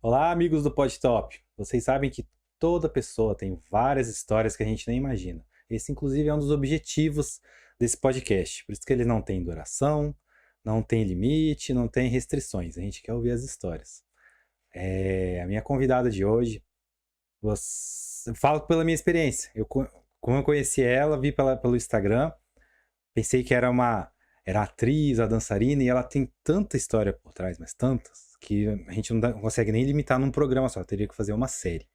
Olá, amigos do PodTop. Vocês sabem que toda pessoa tem várias histórias que a gente nem imagina. Esse, inclusive, é um dos objetivos desse podcast. Por isso que ele não tem duração, não tem limite, não tem restrições. A gente quer ouvir as histórias. A minha convidada de hoje, eu falo pela minha experiência. Como eu conheci ela, vi pelo Instagram, pensei que era atriz, a dançarina, e ela tem tanta história por trás, mas tantas, que a gente não consegue nem limitar num programa só, teria que fazer uma série.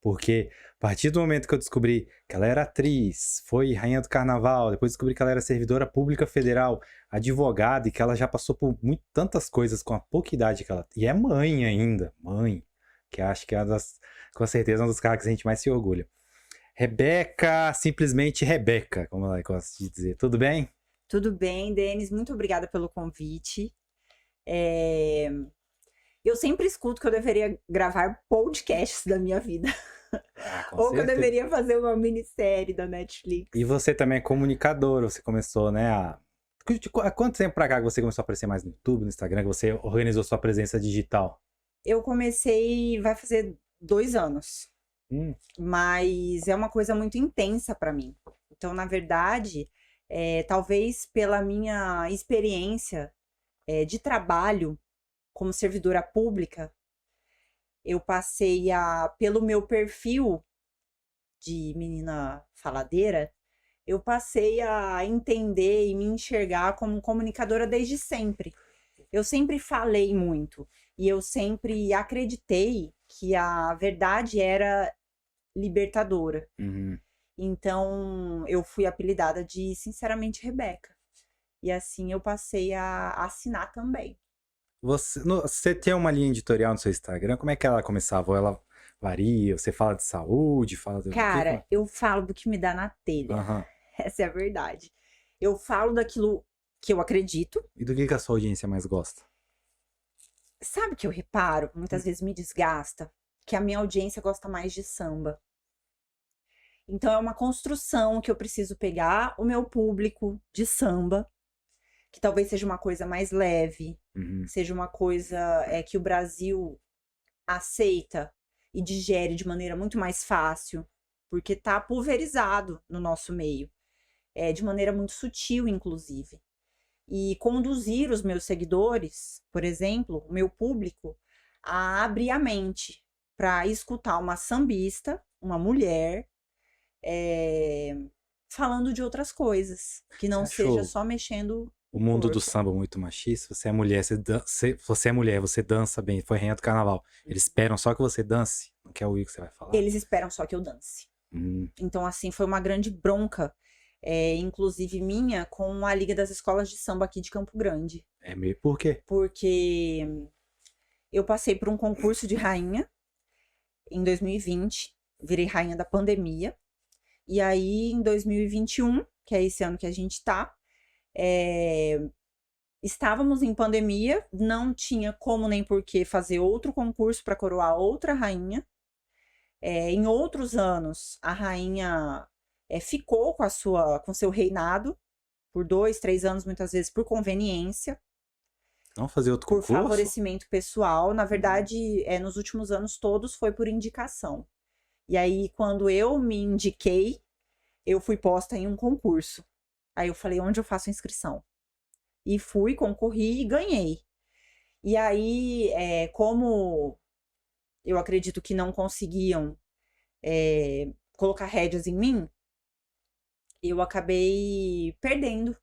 Porque a partir do momento que eu descobri que ela era atriz, foi rainha do carnaval, depois descobri que ela era servidora pública federal, advogada, e que ela já passou por tantas coisas com a pouca idade que ela... E é mãe ainda, mãe, que acho que é com certeza um dos caras que a gente mais se orgulha. Rebeca, simplesmente Rebeca, como ela gosta de dizer. Tudo bem? Tudo bem, Denis, muito obrigada pelo convite. Eu sempre escuto que eu deveria gravar podcasts da minha vida. Ou que eu deveria fazer uma minissérie da Netflix. E você também é comunicadora, você começou, né, há quanto tempo pra cá que você começou a aparecer mais no YouTube, no Instagram, que você organizou sua presença digital? Eu comecei, vai fazer 2 anos. Mas é uma coisa muito intensa pra mim. Então, na verdade, talvez pela minha experiência de trabalho como servidora pública, eu passei pelo meu perfil de menina faladeira, eu passei a entender e me enxergar como comunicadora desde sempre. Eu sempre falei muito e eu sempre acreditei que a verdade era libertadora. Uhum. Então, eu fui apelidada de, sinceramente, Rebeca. E assim eu passei a assinar também. Você tem uma linha editorial no seu Instagram? Como é que ela começava? Ou ela varia? Você fala de saúde? Cara, eu falo do que me dá na telha. Uhum. Essa é a verdade. Eu falo daquilo que eu acredito. E do que a sua audiência mais gosta? Sabe o que eu reparo? Muitas vezes me desgasta. Que a minha audiência gosta mais de samba. Então é uma construção que eu preciso pegar o meu público de samba, que talvez seja uma coisa mais leve, seja uma coisa que o Brasil aceita e digere de maneira muito mais fácil, porque tá pulverizado no nosso meio, de maneira muito sutil, inclusive. E conduzir os meus seguidores, por exemplo, o meu público, a abrir a mente para escutar uma sambista, uma mulher, falando de outras coisas, que não seja só mexendo o mundo do samba muito machista. Você é mulher, você é mulher, você dança bem, foi rainha do carnaval. Eles esperam só que você dance, não quer ouvir o que você vai falar. Eles esperam só que eu dance. Então, assim, foi uma grande bronca, inclusive minha, com a Liga das Escolas de Samba aqui de Campo Grande. Por quê? Porque eu passei por um concurso de rainha em 2020, virei rainha da pandemia. E aí, em 2021, que é esse ano que a gente tá, estávamos em pandemia, não tinha como nem por que fazer outro concurso para coroar outra rainha. Em outros anos, a rainha ficou com seu reinado por 2, 3 anos, muitas vezes por conveniência. Não fazer outro concurso? Por favorecimento pessoal. Na verdade, nos últimos anos todos foi por indicação. E aí, quando eu me indiquei, eu fui posta em um concurso. Aí eu falei, onde eu faço inscrição? E fui, concorri e ganhei. E aí, como eu acredito que não conseguiam colocar rédeas em mim, eu acabei perdendo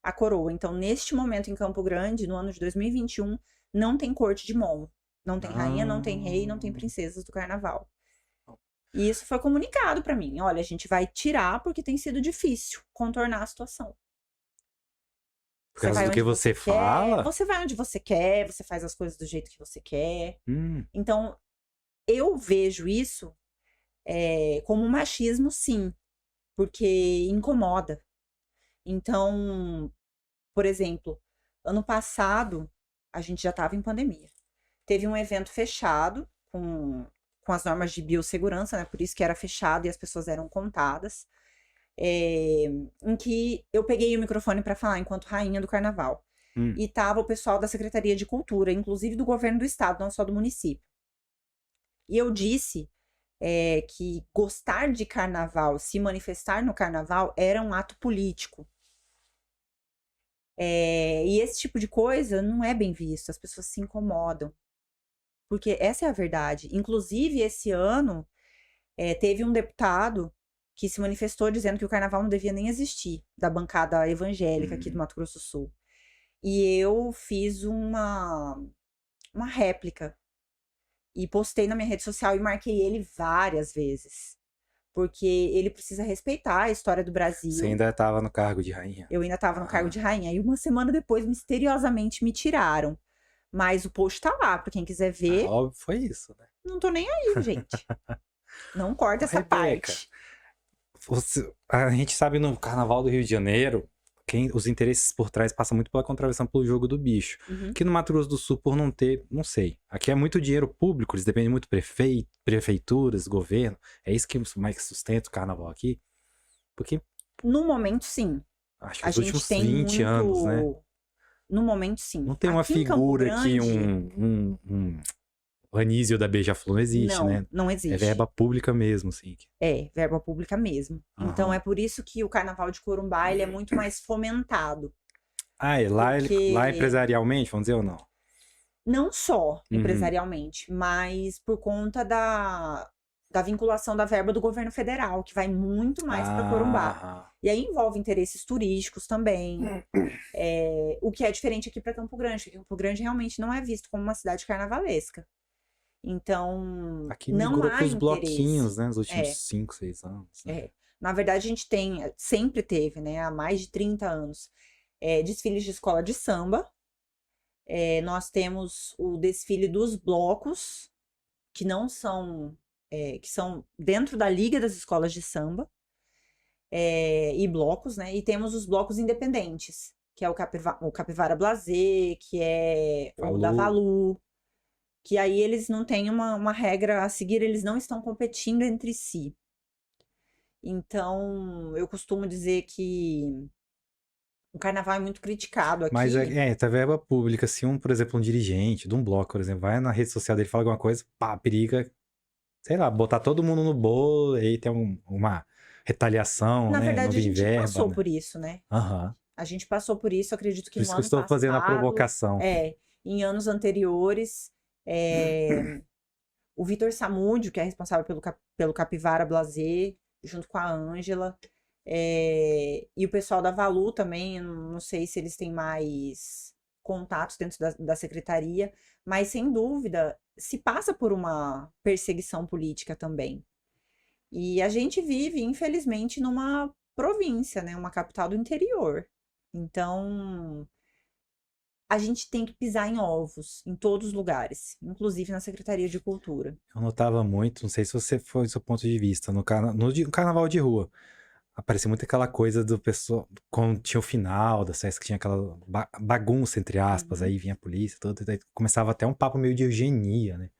a coroa. Então, neste momento em Campo Grande, no ano de 2021, não tem corte de momo. Não tem rainha, não tem rei, não tem princesas do carnaval. E isso foi comunicado pra mim. Olha, a gente vai tirar porque tem sido difícil contornar a situação. Por causa do que você fala? Você vai onde você quer, você faz as coisas do jeito que você quer. Então, eu vejo isso como um machismo, sim. Porque incomoda. Então, por exemplo, ano passado, a gente já estava em pandemia. Teve um evento fechado com as normas de biossegurança, né? Por isso que era fechado e as pessoas eram contadas. em que eu peguei o microfone para falar enquanto rainha do carnaval. E tava o pessoal da Secretaria de Cultura, inclusive do governo do estado, não só do município. E eu disse que gostar de carnaval, se manifestar no carnaval, era um ato político. E esse tipo de coisa não é bem visto, as pessoas se incomodam. Porque essa é a verdade. Inclusive, esse ano, teve um deputado que se manifestou dizendo que o carnaval não devia nem existir, da bancada evangélica aqui do Mato Grosso do Sul. E eu fiz uma réplica e postei na minha rede social e marquei ele várias vezes. Porque ele precisa respeitar a história do Brasil. Você ainda estava no cargo de rainha? Eu ainda estava no cargo de rainha. E uma semana depois, misteriosamente, me tiraram. Mas o post tá lá, pra quem quiser ver. Óbvio, foi isso, né? Não tô nem aí, gente. Não corta essa Rebeca, parte. A gente sabe no Carnaval do Rio de Janeiro, os interesses por trás passam muito pela contravenção pelo jogo do bicho. Aqui no Mato Grosso do Sul, por não ter, não sei. Aqui é muito dinheiro público, eles dependem muito de prefeituras, governo. É isso que mais sustenta o carnaval aqui. Porque... No momento, sim. Acho que nos últimos 20 anos, né? No momento, sim. Não tem uma figura que o Anísio da Beija-Flor não existe, né? Não existe. É verba pública mesmo, assim. Verba pública mesmo. Então, é por isso que o Carnaval de Corumbá, ele é muito mais fomentado. Lá empresarialmente, vamos dizer ou não? Não só empresarialmente, mas por conta da vinculação da verba do governo federal, que vai muito mais para Corumbá. E aí envolve interesses turísticos também. O que é diferente aqui para Campo Grande, porque Campo Grande realmente não é visto como uma cidade carnavalesca. Então, aqui não há os bloquinhos, né? Nos últimos 5, 6 anos. Né? Na verdade, a gente sempre teve, né? Há mais de 30 anos, desfiles de escola de samba. Nós temos o desfile dos blocos, que não são... que são dentro da Liga das Escolas de Samba. E blocos, né? E temos os blocos independentes, que é o Capivara Blasé, que é o da Valu. Que aí eles não têm uma regra a seguir, eles não estão competindo entre si. Então, eu costumo dizer que o carnaval é muito criticado aqui. Mas tá verba pública. Se por exemplo, um dirigente de um bloco, por exemplo, vai na rede social dele e fala alguma coisa, periga, sei lá, botar todo mundo no bolo, aí tem uma retaliação, Na né? verdade, a gente verba, passou né? por isso, né? A gente passou por isso, acredito que por isso no que ano eu estou passado, fazendo a provocação. Em anos anteriores, o Vitor Samúdio, que é responsável pelo Capivara Blasé, junto com a Ângela, e o pessoal da Valu também, não sei se eles têm mais contatos dentro da secretaria, mas sem dúvida se passa por uma perseguição política também. E a gente vive, infelizmente, numa província, né, uma capital do interior. Então, a gente tem que pisar em ovos em todos os lugares, inclusive na Secretaria de Cultura. Eu notava muito, não sei se você foi do seu ponto de vista, no carnaval de rua. Aparecia muito aquela coisa do pessoal, quando tinha o final das festas, que tinha aquela bagunça, entre aspas, aí vinha a polícia, tudo, daí começava até um papo meio de eugenia, né?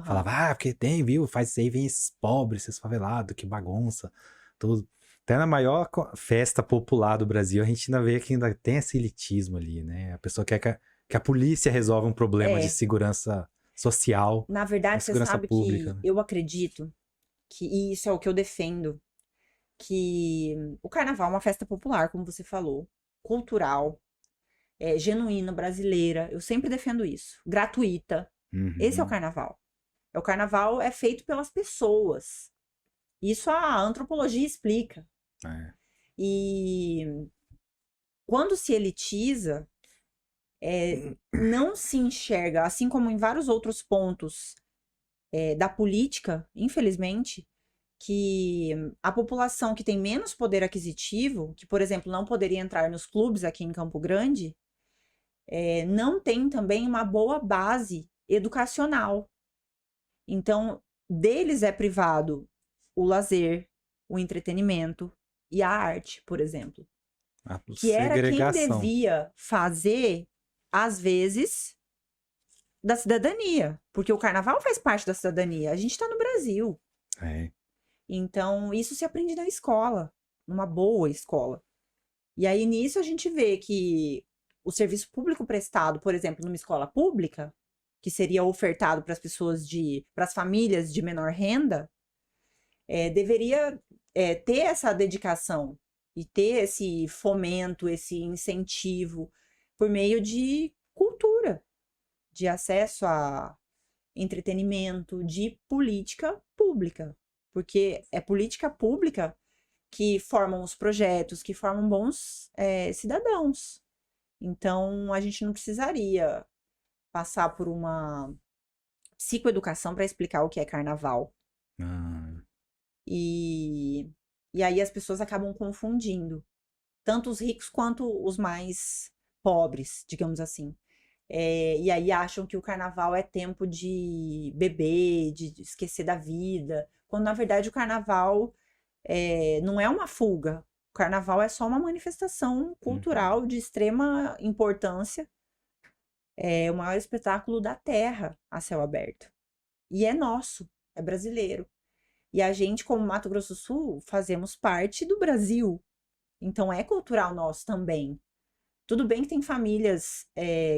Falava, porque tem, viu, faz isso aí, vem esses pobres, esses favelados, que bagunça, tudo. Até na maior festa popular do Brasil, a gente ainda vê que ainda tem esse elitismo ali, né? A pessoa quer que a polícia resolva um problema de segurança social. Na verdade, você sabe pública, que, né? Eu acredito que, e isso é o que eu defendo, que o carnaval é uma festa popular, como você falou, cultural, genuína, brasileira. Eu sempre defendo isso. Gratuita. Esse é o carnaval. O carnaval é feito pelas pessoas. Isso a antropologia explica. E quando se elitiza, não se enxerga, assim como em vários outros pontos da política, infelizmente, que a população que tem menos poder aquisitivo, que, por exemplo, não poderia entrar nos clubes aqui em Campo Grande, não tem também uma boa base educacional. Então, deles é privado o lazer, o entretenimento e a arte, por exemplo. Que era quem devia fazer, às vezes, da cidadania. Porque o carnaval faz parte da cidadania. A gente está no Brasil. Então, isso se aprende na escola. numa boa escola. E aí, nisso, a gente vê que o serviço público prestado, por exemplo, numa escola pública, que seria ofertado para as pessoas para as famílias de menor renda, deveria ter essa dedicação e ter esse fomento, esse incentivo por meio de cultura, de acesso a entretenimento, de política pública. Porque é política pública que formam os projetos, que formam bons cidadãos. Então, a gente não precisaria passar por uma psicoeducação para explicar o que é carnaval. E aí as pessoas acabam confundindo, tanto os ricos quanto os mais pobres, digamos assim. E aí acham que o carnaval é tempo de beber, de esquecer da vida, quando na verdade o carnaval não é uma fuga. O carnaval é só uma manifestação cultural de extrema importância. É o maior espetáculo da Terra a céu aberto. E é nosso, é brasileiro. E a gente, como Mato Grosso do Sul, fazemos parte do Brasil. Então é cultural nosso também. Tudo bem que tem famílias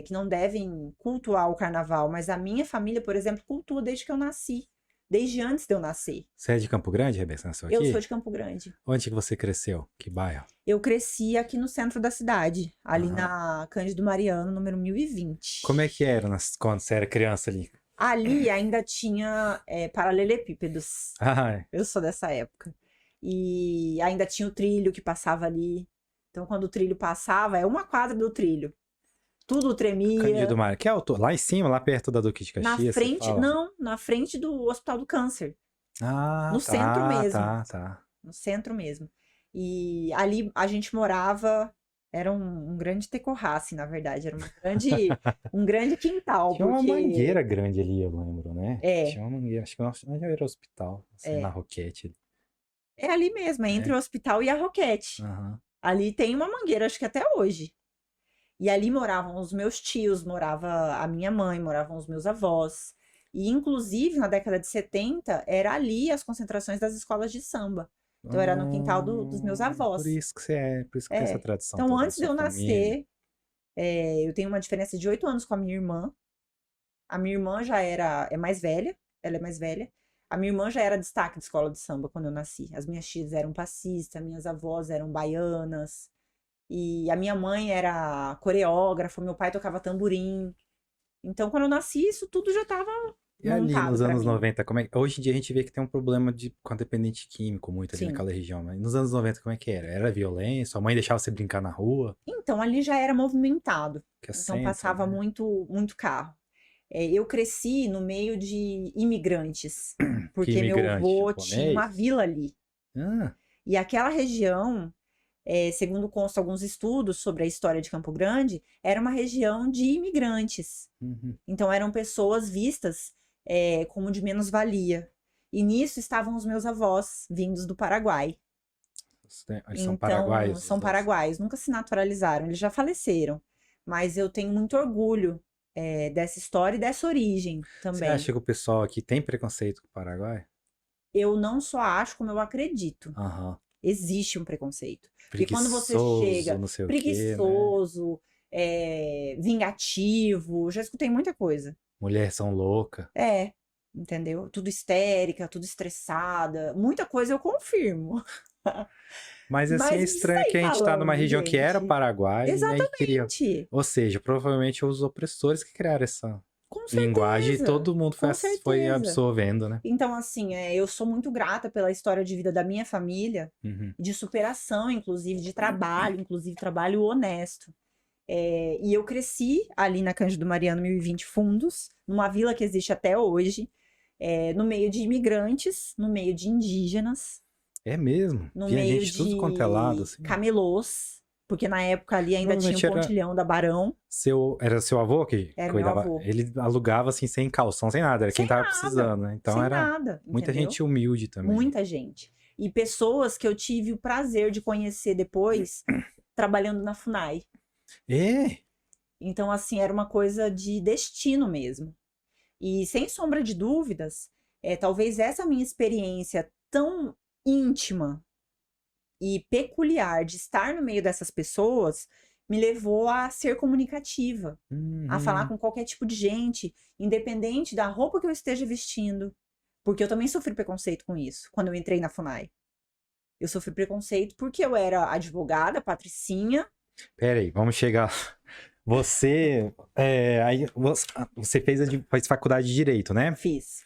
que não devem cultuar o carnaval, mas a minha família, por exemplo, cultua desde que eu nasci. Desde antes de eu nascer. Você é de Campo Grande, Rebeca? Você nasceu aqui? Eu sou de Campo Grande. Onde que você cresceu? Que bairro? Eu cresci aqui no centro da cidade, ali na Cândido Mariano, número 1020. Como é que era quando você era criança ali? Ali ainda tinha paralelepípedos. Eu sou dessa época. E ainda tinha o trilho que passava ali. Então, quando o trilho passava, é uma quadra do trilho. Tudo tremia. Cândido Mariano. Que altura? Lá em cima, lá perto da Duque de Caxias? Na frente, não, na frente do Hospital do Câncer. No centro mesmo. Tá. No centro mesmo. E ali a gente morava, era um grande tecorrace, na verdade. Era um grande quintal. Tinha uma mangueira grande ali, eu lembro, né? É. Tinha uma mangueira, acho que onde era o hospital, assim, na Roquete. É ali mesmo, entre o hospital e a Roquete. Ali tem uma mangueira, acho que até hoje. E ali moravam os meus tios, morava a minha mãe, moravam os meus avós. E, inclusive, na década de 70, era ali as concentrações das escolas de samba. Então, era no quintal dos meus avós. Por isso que tem essa tradição. Então, antes de eu nascer, eu tenho uma diferença de 8 anos com a minha irmã. A minha irmã já é mais velha, ela é mais velha. A minha irmã já era destaque de escola de samba quando eu nasci. As minhas tias eram passistas, minhas avós eram baianas. E a minha mãe era coreógrafa, meu pai tocava tamborim. Então, quando eu nasci, isso tudo já estava E ali nos anos 90, hoje em dia a gente vê que tem um problema com dependente químico muito ali naquela região, mas nos anos 90 como é que era? Era violência? Sua mãe deixava você brincar na rua? Então, ali já era movimentado. Então, centro, passava muito carro. Eu cresci no meio de imigrantes, porque meu avô tinha uma vila ali. E aquela região, segundo consta alguns estudos sobre a história de Campo Grande, era uma região de imigrantes. Então, eram pessoas vistas como de menos-valia. E nisso estavam os meus avós, vindos do Paraguai. Eles são paraguaios? São paraguaios, nunca se naturalizaram, eles já faleceram. Mas eu tenho muito orgulho dessa história e dessa origem também. Você acha que o pessoal aqui tem preconceito com o Paraguai? Eu não só acho, como eu acredito. Existe um preconceito. Porque quando você chega preguiçoso, vingativo, já escutei muita coisa. Mulher são louca. Entendeu? Tudo histérica, tudo estressada. Muita coisa eu confirmo. Mas assim, é estranho que a gente tá numa região que era Paraguai. Exatamente. Ou seja, provavelmente os opressores que criaram essa linguagem e todo mundo foi absorvendo, né? Então, assim, eu sou muito grata pela história de vida da minha família, de superação, inclusive, de trabalho, inclusive trabalho honesto. E eu cresci ali na Cândido Mariano 1020 Fundos, numa vila que existe até hoje, no meio de imigrantes, no meio de indígenas. É mesmo? No meio gente, tudo quanto é lado, assim. camelôs, porque na época ali ainda tinha o pontilhão da Barão. Era seu avô que cuidava? Meu avô. Ele alugava assim, sem calção, sem nada, era quem tava precisando, né? Então sem era nada, muita entendeu? gente humilde também. Muita gente. E pessoas que eu tive o prazer de conhecer depois, trabalhando na FUNAI. Então, assim, era uma coisa de destino mesmo. E sem sombra de dúvidas, talvez essa minha experiência tão íntima e peculiar de estar no meio dessas pessoas me levou a ser comunicativa, a falar com qualquer tipo de gente, independente da roupa que eu esteja vestindo. Porque eu também sofri preconceito com isso, quando eu entrei na FUNAI. Eu sofri preconceito porque eu era advogada, patricinha. Peraí, vamos chegar. Você, aí, você fez faculdade de Direito, né? Fiz.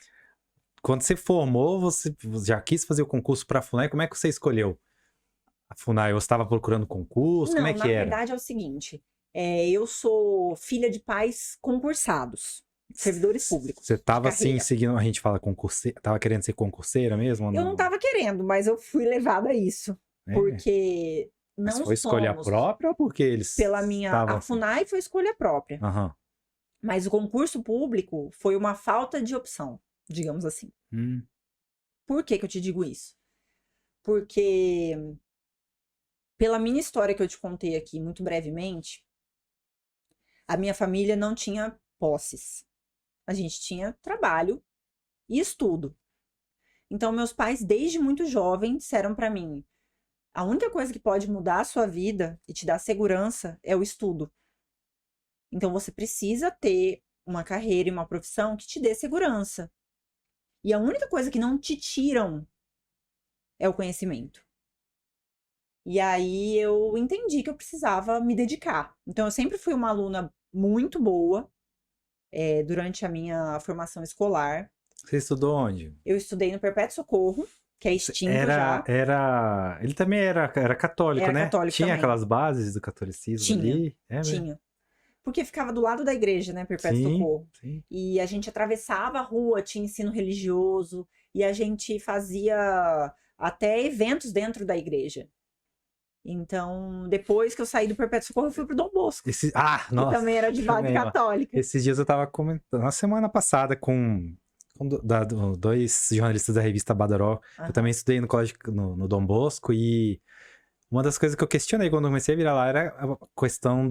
Quando você formou, você já quis fazer o concurso para a FUNAI? Como é que você escolheu a FUNAI? Você estava procurando concurso? Como é Não, que na era? verdade é o seguinte, eu sou filha de pais concursados, servidores públicos, Você estava de assim, carreira. seguindo, a gente fala concurseira, tava querendo ser concurseira mesmo? Ou Eu não estava querendo, mas eu fui levada a isso, É. porque Mas não foi escolha somos, própria ou porque eles pela minha... estavam A assim? FUNAI foi escolha própria, Aham. mas o concurso público foi uma falta de opção, digamos assim. Por que que eu te digo isso? Porque, pela minha história que eu te contei aqui, muito brevemente, a minha família não tinha posses. A gente tinha trabalho e estudo. Então, meus pais, desde muito jovem, disseram pra mim: a única coisa que pode mudar a sua vida e te dar segurança é o estudo. Então, você precisa ter uma carreira e uma profissão que te dê segurança. E a única coisa que não te tiram é o conhecimento. E aí eu entendi que eu precisava me dedicar. Então, eu sempre fui uma aluna muito boa durante a minha formação escolar. Você estudou onde? Eu estudei no Perpétuo Socorro, que é extinto já. Ele também era católico, Era né? católico Tinha também. aquelas bases do catolicismo ali? Mesmo? Tinha. Porque ficava do lado da igreja, né, Perpétuo Sim, Socorro. sim. E a gente atravessava a rua, tinha ensino religioso, e a gente fazia até eventos dentro da igreja. Então, depois que eu saí do Perpétuo Socorro, eu fui pro Dom Bosco, que Nossa, também era de base também, ó. católica. Esses dias eu tava comentando, na semana passada, com dois jornalistas da revista Badaró. Eu também estudei no colégio, no Dom Bosco, e uma das coisas que eu questionei quando eu comecei a virar lá era a questão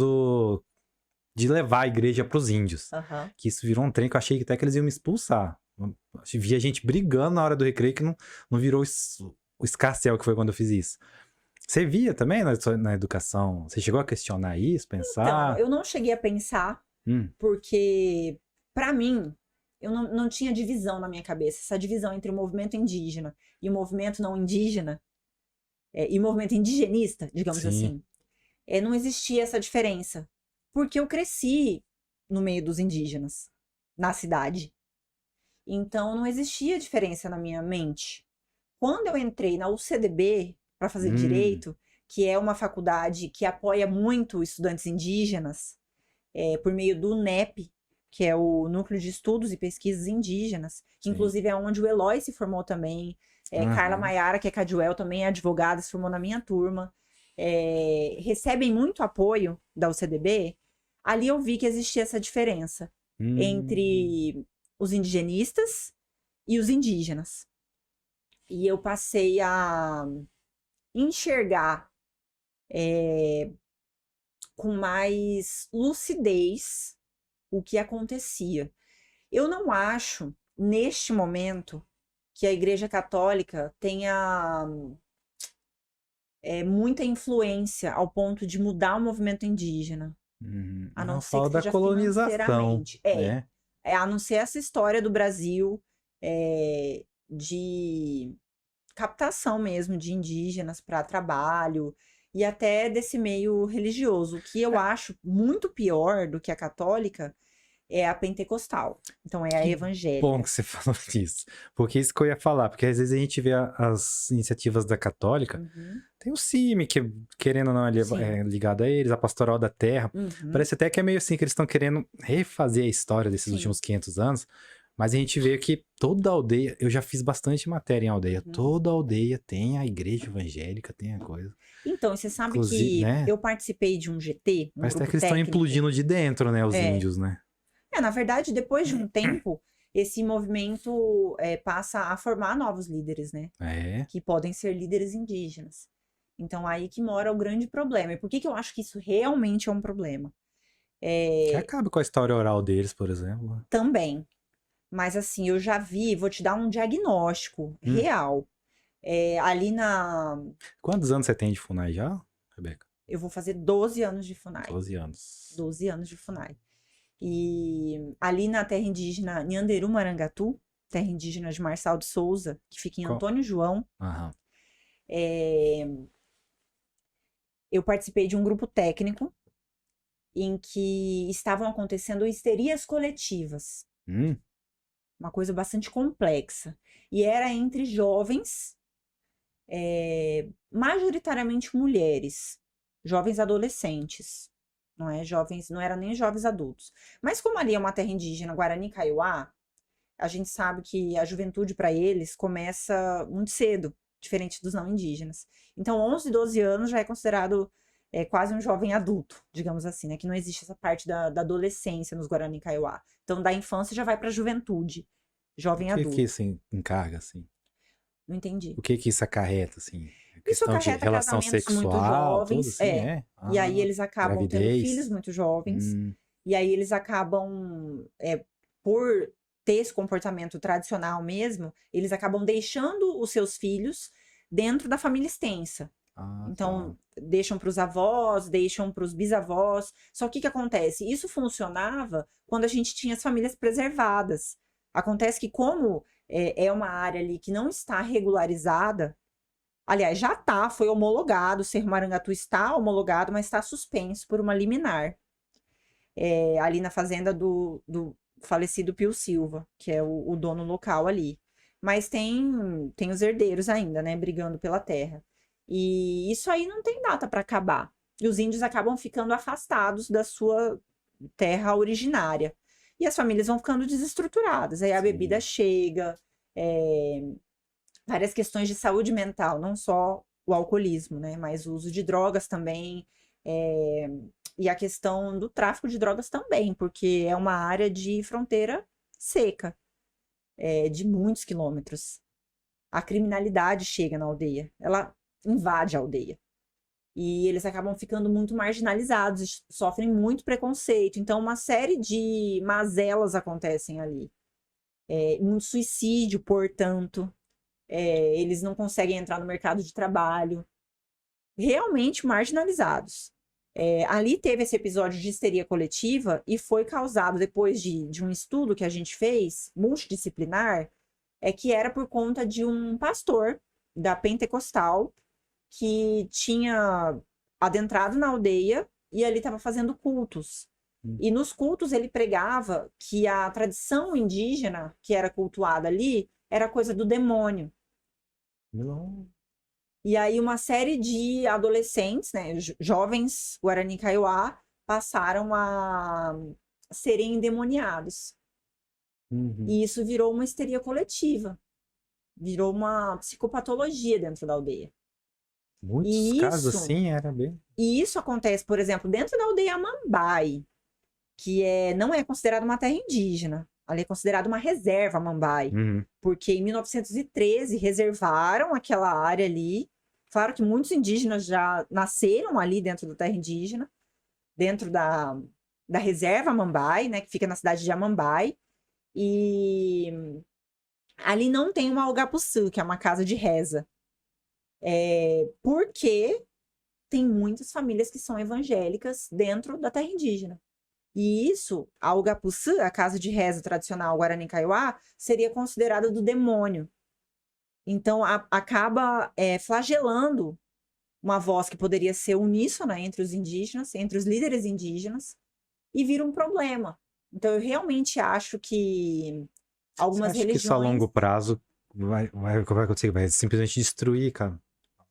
de levar a igreja pros índios. Que isso virou um trem que eu achei que até que eles iam me expulsar. Eu via gente brigando na hora do recreio que não virou o escarcéu que foi quando eu fiz isso. Você via também na educação? Você chegou a questionar isso, pensar? Então, eu não cheguei a pensar, porque, pra mim, eu não tinha divisão na minha cabeça. Essa divisão entre o movimento indígena e o movimento não indígena, e o movimento indigenista, digamos assim, não existia essa diferença. Porque eu cresci no meio dos indígenas, na cidade. Então, não existia diferença na minha mente. Quando eu entrei na UCDB para fazer Direito, que é uma faculdade que apoia muito estudantes indígenas, por meio do NEP, que é o Núcleo de Estudos e Pesquisas Indígenas, que inclusive é onde o Eloy se formou também. Carla Maiara, que é Caduel, também é advogada, se formou na minha turma. Recebem muito apoio da UCDB. Ali eu vi que existia essa diferença entre os indigenistas e os indígenas. E eu passei a enxergar com mais lucidez o que acontecia. Eu não acho, neste momento, que a Igreja Católica tenha muita influência ao ponto de mudar o movimento indígena. A não ser que da seja colonização, financeiramente. né? A não ser essa história do Brasil de captação mesmo de indígenas para trabalho e até desse meio religioso. O que eu acho muito pior do que a católica é a pentecostal. Então, é a evangélica. Bom que você falou disso. Porque isso que eu ia falar. Porque às vezes a gente vê as iniciativas da católica. Tem o CIMI, que querendo ou não é ligado a eles, a Pastoral da Terra. Parece até que é meio assim, que eles estão querendo refazer a história desses últimos 500 anos. Mas a gente vê que toda aldeia, eu já fiz bastante matéria em aldeia, toda aldeia tem a igreja evangélica, tem a coisa. Então, você sabe que eu participei de um GT, um Parece até grupo que eles estão técnico. implodindo de dentro, né, os índios, né? Na verdade, depois de um tempo, esse movimento passa a formar novos líderes, né? Que podem ser líderes indígenas. Então, aí que mora o grande problema. E por que eu acho que isso realmente é um problema? Que acaba com a história oral deles, por exemplo. Também. Mas assim, eu já vi, vou te dar um diagnóstico real. Ali na... Quantos anos você tem de FUNAI já, Rebeca? Eu vou fazer 12 anos de FUNAI. 12 anos. 12 anos de FUNAI. E ali na terra indígena Nhanderu Marangatu, terra indígena de Marçal de Souza, que fica em Antônio João, Aham. eu participei de um grupo técnico em que estavam acontecendo histerias coletivas. Uma coisa bastante complexa. E era entre jovens, majoritariamente mulheres, jovens adolescentes, não é? Jovens, não eram nem jovens adultos. Mas como ali é uma terra indígena, Guarani Kaiowá, a gente sabe que a juventude para eles começa muito cedo, diferente dos não indígenas. Então, 11, 12 anos já é considerado quase um jovem adulto, digamos assim, né? Que não existe essa parte da adolescência nos Guarani Kaiowá. Então, da infância já vai para a juventude, jovem O que adulto. que isso encarga, assim? Não entendi. O que que isso acarreta, assim? Isso Questão de acarreta relação casamentos muito sexual, jovens, tudo assim, é? E aí eles acabam tendo Gravidez. filhos muito jovens. E aí eles acabam, por ter esse comportamento tradicional mesmo, eles acabam deixando os seus filhos dentro da família extensa. Então, deixam para os avós, deixam para os bisavós. Só que o que acontece? Isso funcionava quando a gente tinha as famílias preservadas. Acontece que como é uma área ali que não está regularizada, aliás, já está, foi homologado, o Cerro Marangatu está homologado, mas está suspenso por uma liminar. Ali na fazenda do falecido Pio Silva, que é o dono local ali. Mas tem os herdeiros ainda, né, brigando pela terra. E isso aí não tem data para acabar. E os índios acabam ficando afastados da sua terra originária. E as famílias vão ficando desestruturadas. Aí a bebida chega, várias questões de saúde mental, não só o alcoolismo, né, mas o uso de drogas também. E a questão do tráfico de drogas também, porque é uma área de fronteira seca, de muitos quilômetros. A criminalidade chega na aldeia, ela invade a aldeia. E eles acabam ficando muito marginalizados, sofrem muito preconceito. Então, uma série de mazelas acontecem ali. Muito suicídio, portanto. Eles não conseguem entrar no mercado de trabalho. Realmente marginalizados. Ali teve esse episódio de histeria coletiva e foi causado depois de um estudo que a gente fez, multidisciplinar, que era por conta de um pastor da Pentecostal que tinha adentrado na aldeia e ali estava fazendo cultos. E nos cultos ele pregava que a tradição indígena que era cultuada ali era coisa do demônio. Não. E aí uma série de adolescentes, né, jovens Guarani Kaiowá, passaram a serem endemoniados. E isso virou uma histeria coletiva. Virou uma psicopatologia dentro da aldeia. Muitos casos assim, era bem... E isso acontece, por exemplo, dentro da aldeia Mambai, que não é considerada uma terra indígena. Ali é considerada uma reserva Mambai. Porque em 1913 reservaram aquela área ali. Claro que muitos indígenas já nasceram ali dentro da terra indígena, dentro da reserva Mambai, né, que fica na cidade de Amambai. E ali não tem uma Algapuçu, que é uma casa de reza. Porque tem muitas famílias que são evangélicas dentro da terra indígena. E isso, a Algapuçu, a casa de reza tradicional Guarani Kaiowá, seria considerada do demônio. Então, acaba flagelando uma voz que poderia ser uníssona entre os indígenas, entre os líderes indígenas, e vira um problema. Então, eu realmente acho que algumas Você acha religiões... que isso a longo prazo vai acontecer? Vai simplesmente destruir, cara?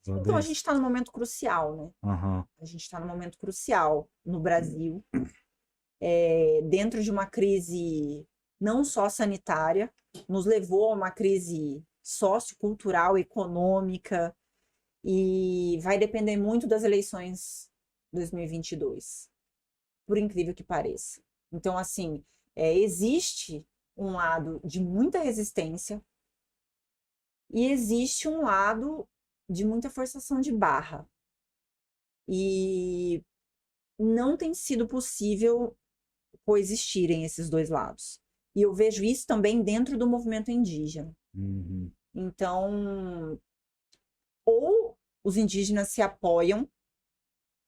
Então, a gente está num momento crucial, né? A gente está num momento crucial no Brasil, dentro de uma crise não só sanitária, nos levou a uma crise sociocultural, econômica, e vai depender muito das eleições 2022, por incrível que pareça. Então, assim, existe um lado de muita resistência e existe um lado de muita forçação de barra. E não tem sido possível coexistirem esses dois lados. E eu vejo isso também dentro do movimento indígena. Então, ou os indígenas se apoiam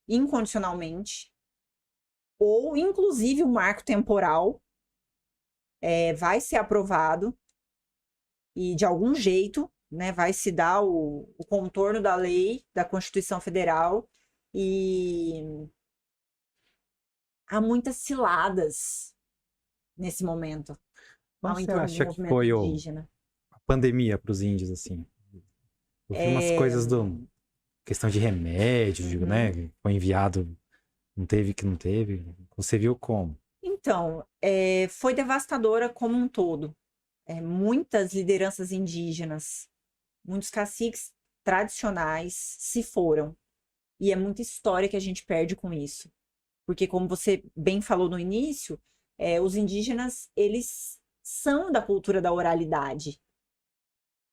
incondicionalmente, ou inclusive o marco temporal vai ser aprovado e de algum jeito, né, vai se dar o contorno da lei, da Constituição Federal, e há muitas ciladas nesse momento, Qual ao você entorno do acha que movimento foi indígena. a pandemia para os índios, assim? Eu vi umas coisas questão de remédio, né? Que foi enviado, não teve que não teve. Você viu como? Então, foi devastadora como um todo. Muitas lideranças indígenas, muitos caciques tradicionais se foram. E é muita história que a gente perde com isso. Porque, como você bem falou no início, os indígenas, eles são da cultura da oralidade.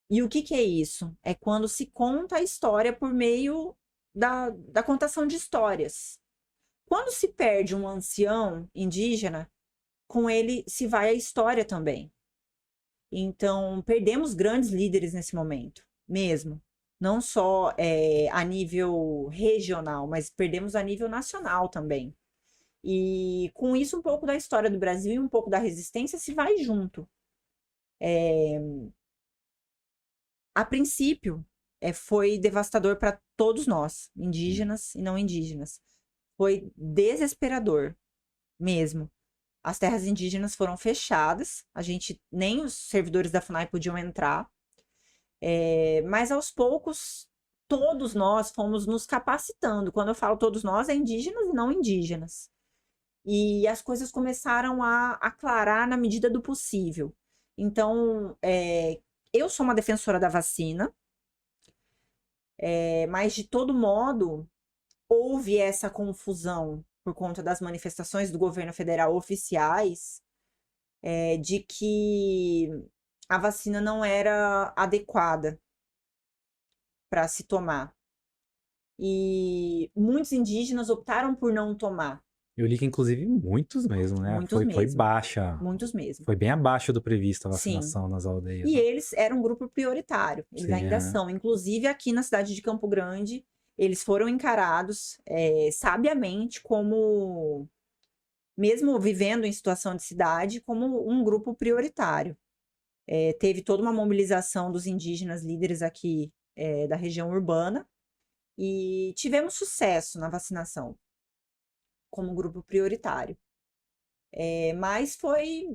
E o que é isso? É quando se conta a história por meio da contação de histórias. Quando se perde um ancião indígena, com ele se vai a história também. Então, perdemos grandes líderes nesse momento, mesmo. Não só a nível regional, mas perdemos a nível nacional também. E com isso, um pouco da história do Brasil e um pouco da resistência se vai junto. A princípio, foi devastador para todos nós, indígenas e não indígenas. Foi desesperador, mesmo. As terras indígenas foram fechadas, nem os servidores da FUNAI podiam entrar, mas aos poucos, todos nós fomos nos capacitando. Quando eu falo todos nós, é indígenas e não indígenas. E as coisas começaram a aclarar na medida do possível. Então, eu sou uma defensora da vacina, mas de todo modo, houve essa confusão por conta das manifestações do governo federal oficiais, de que a vacina não era adequada para se tomar. E muitos indígenas optaram por não tomar. Eu li que, inclusive, muitos mesmo, né? Muitos Foi mesmo. baixa. Muitos mesmo. Foi bem abaixo do previsto a Sim. vacinação nas aldeias. E né? eles eram um grupo prioritário. Eles Sim, ainda são. Inclusive, aqui na cidade de Campo Grande, eles foram encarados sabiamente como, mesmo vivendo em situação de cidade, como um grupo prioritário. Teve toda uma mobilização dos indígenas líderes aqui da região urbana e tivemos sucesso na vacinação como grupo prioritário. Mas foi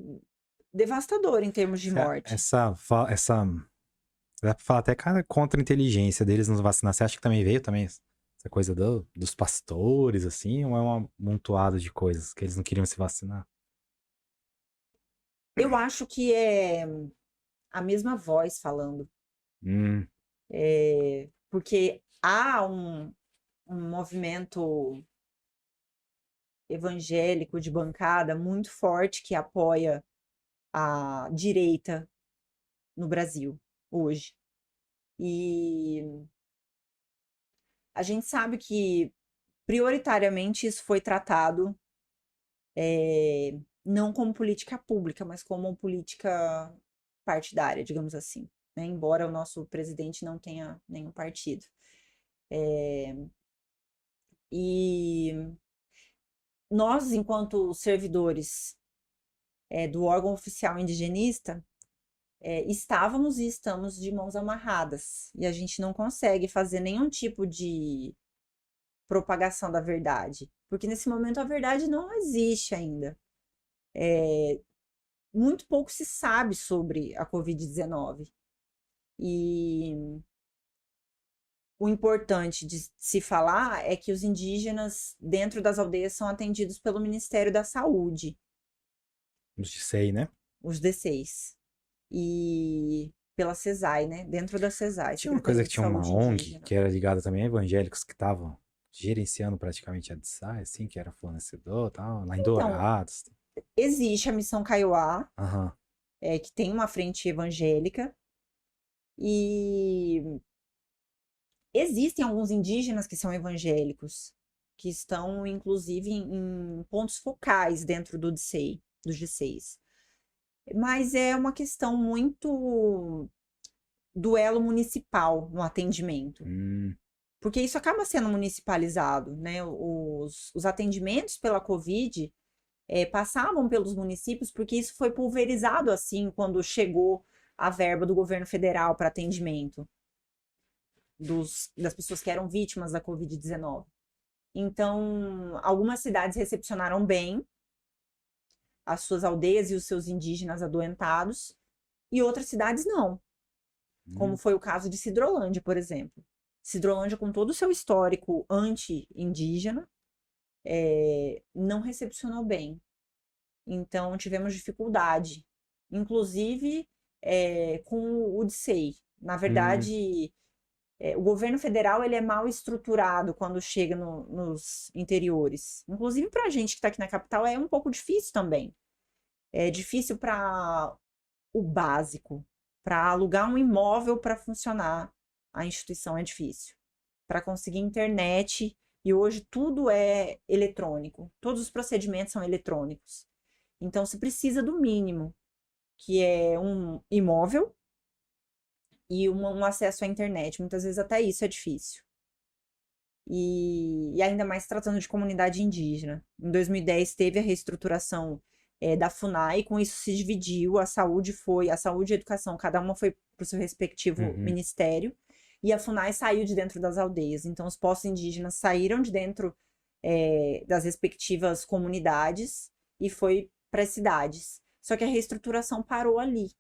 devastador em termos de morte. Dá pra falar até cara contra a inteligência deles nos vacinar. Você acha que também veio também essa coisa dos pastores, assim, ou é um amontoado de coisas que eles não queriam se vacinar? Eu acho que é a mesma voz falando. Porque há um movimento evangélico de bancada muito forte que apoia a direita no Brasil hoje. E a gente sabe que prioritariamente isso foi tratado não como política pública, mas como política partidária, digamos assim, né? Embora o nosso presidente não tenha nenhum partido. E nós, enquanto servidores do órgão oficial indigenista, estávamos e estamos de mãos amarradas. E a gente não consegue fazer nenhum tipo de propagação da verdade. Porque nesse momento a verdade não existe ainda. Muito pouco se sabe sobre a Covid-19. E o importante de se falar é que os indígenas dentro das aldeias são atendidos pelo Ministério da Saúde. Os de SEI, né? Os D6. E pela CESAI, né? Dentro da CESAI. Tinha uma coisa que tinha uma ONG que era ligada também a evangélicos que estavam gerenciando praticamente a DSAI, assim, que era fornecedor e tal, lá em Dourados. Existe a Missão Kaiowá, Aham. que tem uma frente evangélica. E existem alguns indígenas que são evangélicos, que estão, inclusive, em pontos focais dentro do DCEI, dos G6. Mas é uma questão muito duelo municipal no atendimento. Hum, Porque isso acaba sendo municipalizado, né? Os atendimentos pela Covid passavam pelos municípios, porque isso foi pulverizado assim quando chegou a verba do governo federal para atendimento das pessoas que eram vítimas da Covid-19. Então, algumas cidades recepcionaram bem as suas aldeias e os seus indígenas adoentados, e outras cidades não, como foi o caso de Sidrolândia, por exemplo. Sidrolândia, com todo o seu histórico anti-indígena, não recepcionou bem. Então, tivemos dificuldade, inclusive com o DSEI. Na verdade, o governo federal ele é mal estruturado quando chega nos interiores. Inclusive, para a gente que está aqui na capital, é um pouco difícil também. É difícil para o básico. Para alugar um imóvel para funcionar, a instituição é difícil. Para conseguir internet, e hoje tudo é eletrônico. Todos os procedimentos são eletrônicos. Então, se precisa do mínimo, que é um imóvel e um acesso à internet. Muitas vezes até isso é difícil. E ainda mais tratando de comunidade indígena. Em 2010 teve a reestruturação da FUNAI, com isso se dividiu, a saúde e a educação, cada uma foi para o seu respectivo ministério, e a FUNAI saiu de dentro das aldeias. Então, os postos indígenas saíram de dentro das respectivas comunidades e foi para as cidades. Só que a reestruturação parou ali.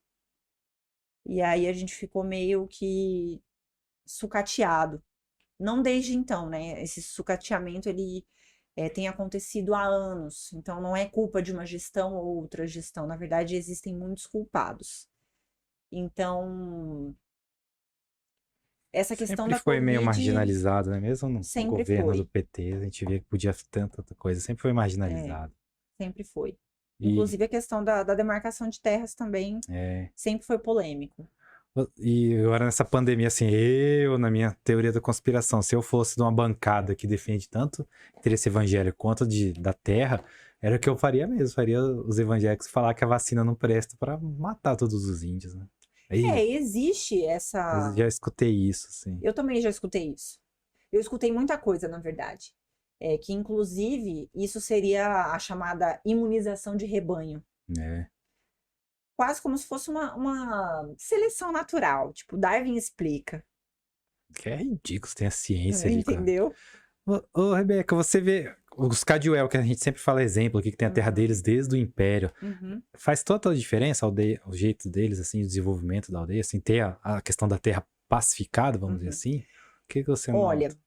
E aí a gente ficou meio que sucateado. Não desde então, né? Esse sucateamento, ele tem acontecido há anos. Então, não é culpa de uma gestão ou outra gestão. Na verdade, existem muitos culpados. Então, essa questão sempre da foi meio Covid marginalizado, né? Mesmo no sempre governo foi. do PT, a gente via que podia tanta coisa, sempre foi marginalizado. Sempre foi. E, Inclusive, a questão da demarcação de terras também sempre foi polêmico. E agora nessa pandemia, assim, na minha teoria da conspiração, se eu fosse de uma bancada que defende tanto interesse evangélico quanto da terra, era o que eu faria mesmo. Faria os evangélicos falar que a vacina não presta para matar todos os índios, né? Aí, Existe eu essa... já escutei isso, assim. Eu também já escutei isso. Eu escutei muita coisa, na verdade. Que, inclusive, isso seria a chamada imunização de rebanho. Quase como se fosse uma seleção natural. Tipo, Darwin explica. Que é ridículo, tem a ciência ali. Entendeu? Ô, Rebeca, você vê os Cadiuel, que a gente sempre fala exemplo aqui, que tem a terra deles desde o Império. Faz toda a diferença o jeito deles, assim, o desenvolvimento da aldeia, assim, ter a questão da terra pacificada, vamos dizer assim? O que você nota? Olha,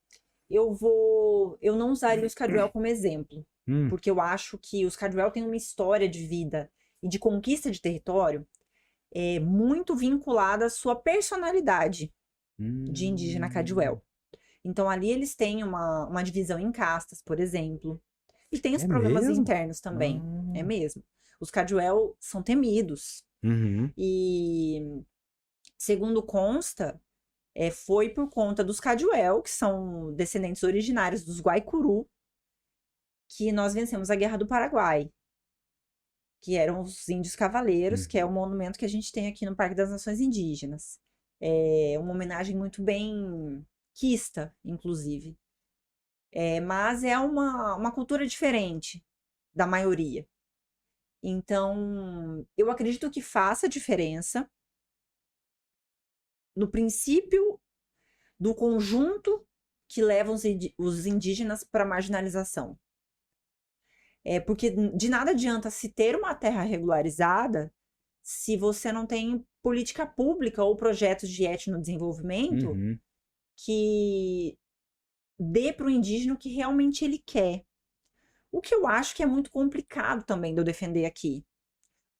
eu não usaria os Cadiuel como exemplo, porque eu acho que os Cadiuel têm uma história de vida e de conquista de território muito vinculada à sua personalidade de indígena Cadiuel. Então, ali eles têm uma divisão em castas, por exemplo. E tem os problemas internos também. É mesmo. Os Cadiuel são temidos. E, segundo consta, foi por conta dos Cadiuel, que são descendentes originários dos Guaicuru, que nós vencemos a Guerra do Paraguai, que eram os índios cavaleiros, que é o monumento que a gente tem aqui no Parque das Nações Indígenas. É uma homenagem muito bem quista, inclusive. Mas é uma cultura diferente da maioria. Então, eu acredito que faça diferença no princípio do conjunto que leva os indígenas para a marginalização. Porque de nada adianta se ter uma terra regularizada se você não tem política pública ou projetos de etnodesenvolvimento que dê para o indígena o que realmente ele quer. O que eu acho que é muito complicado também de eu defender aqui.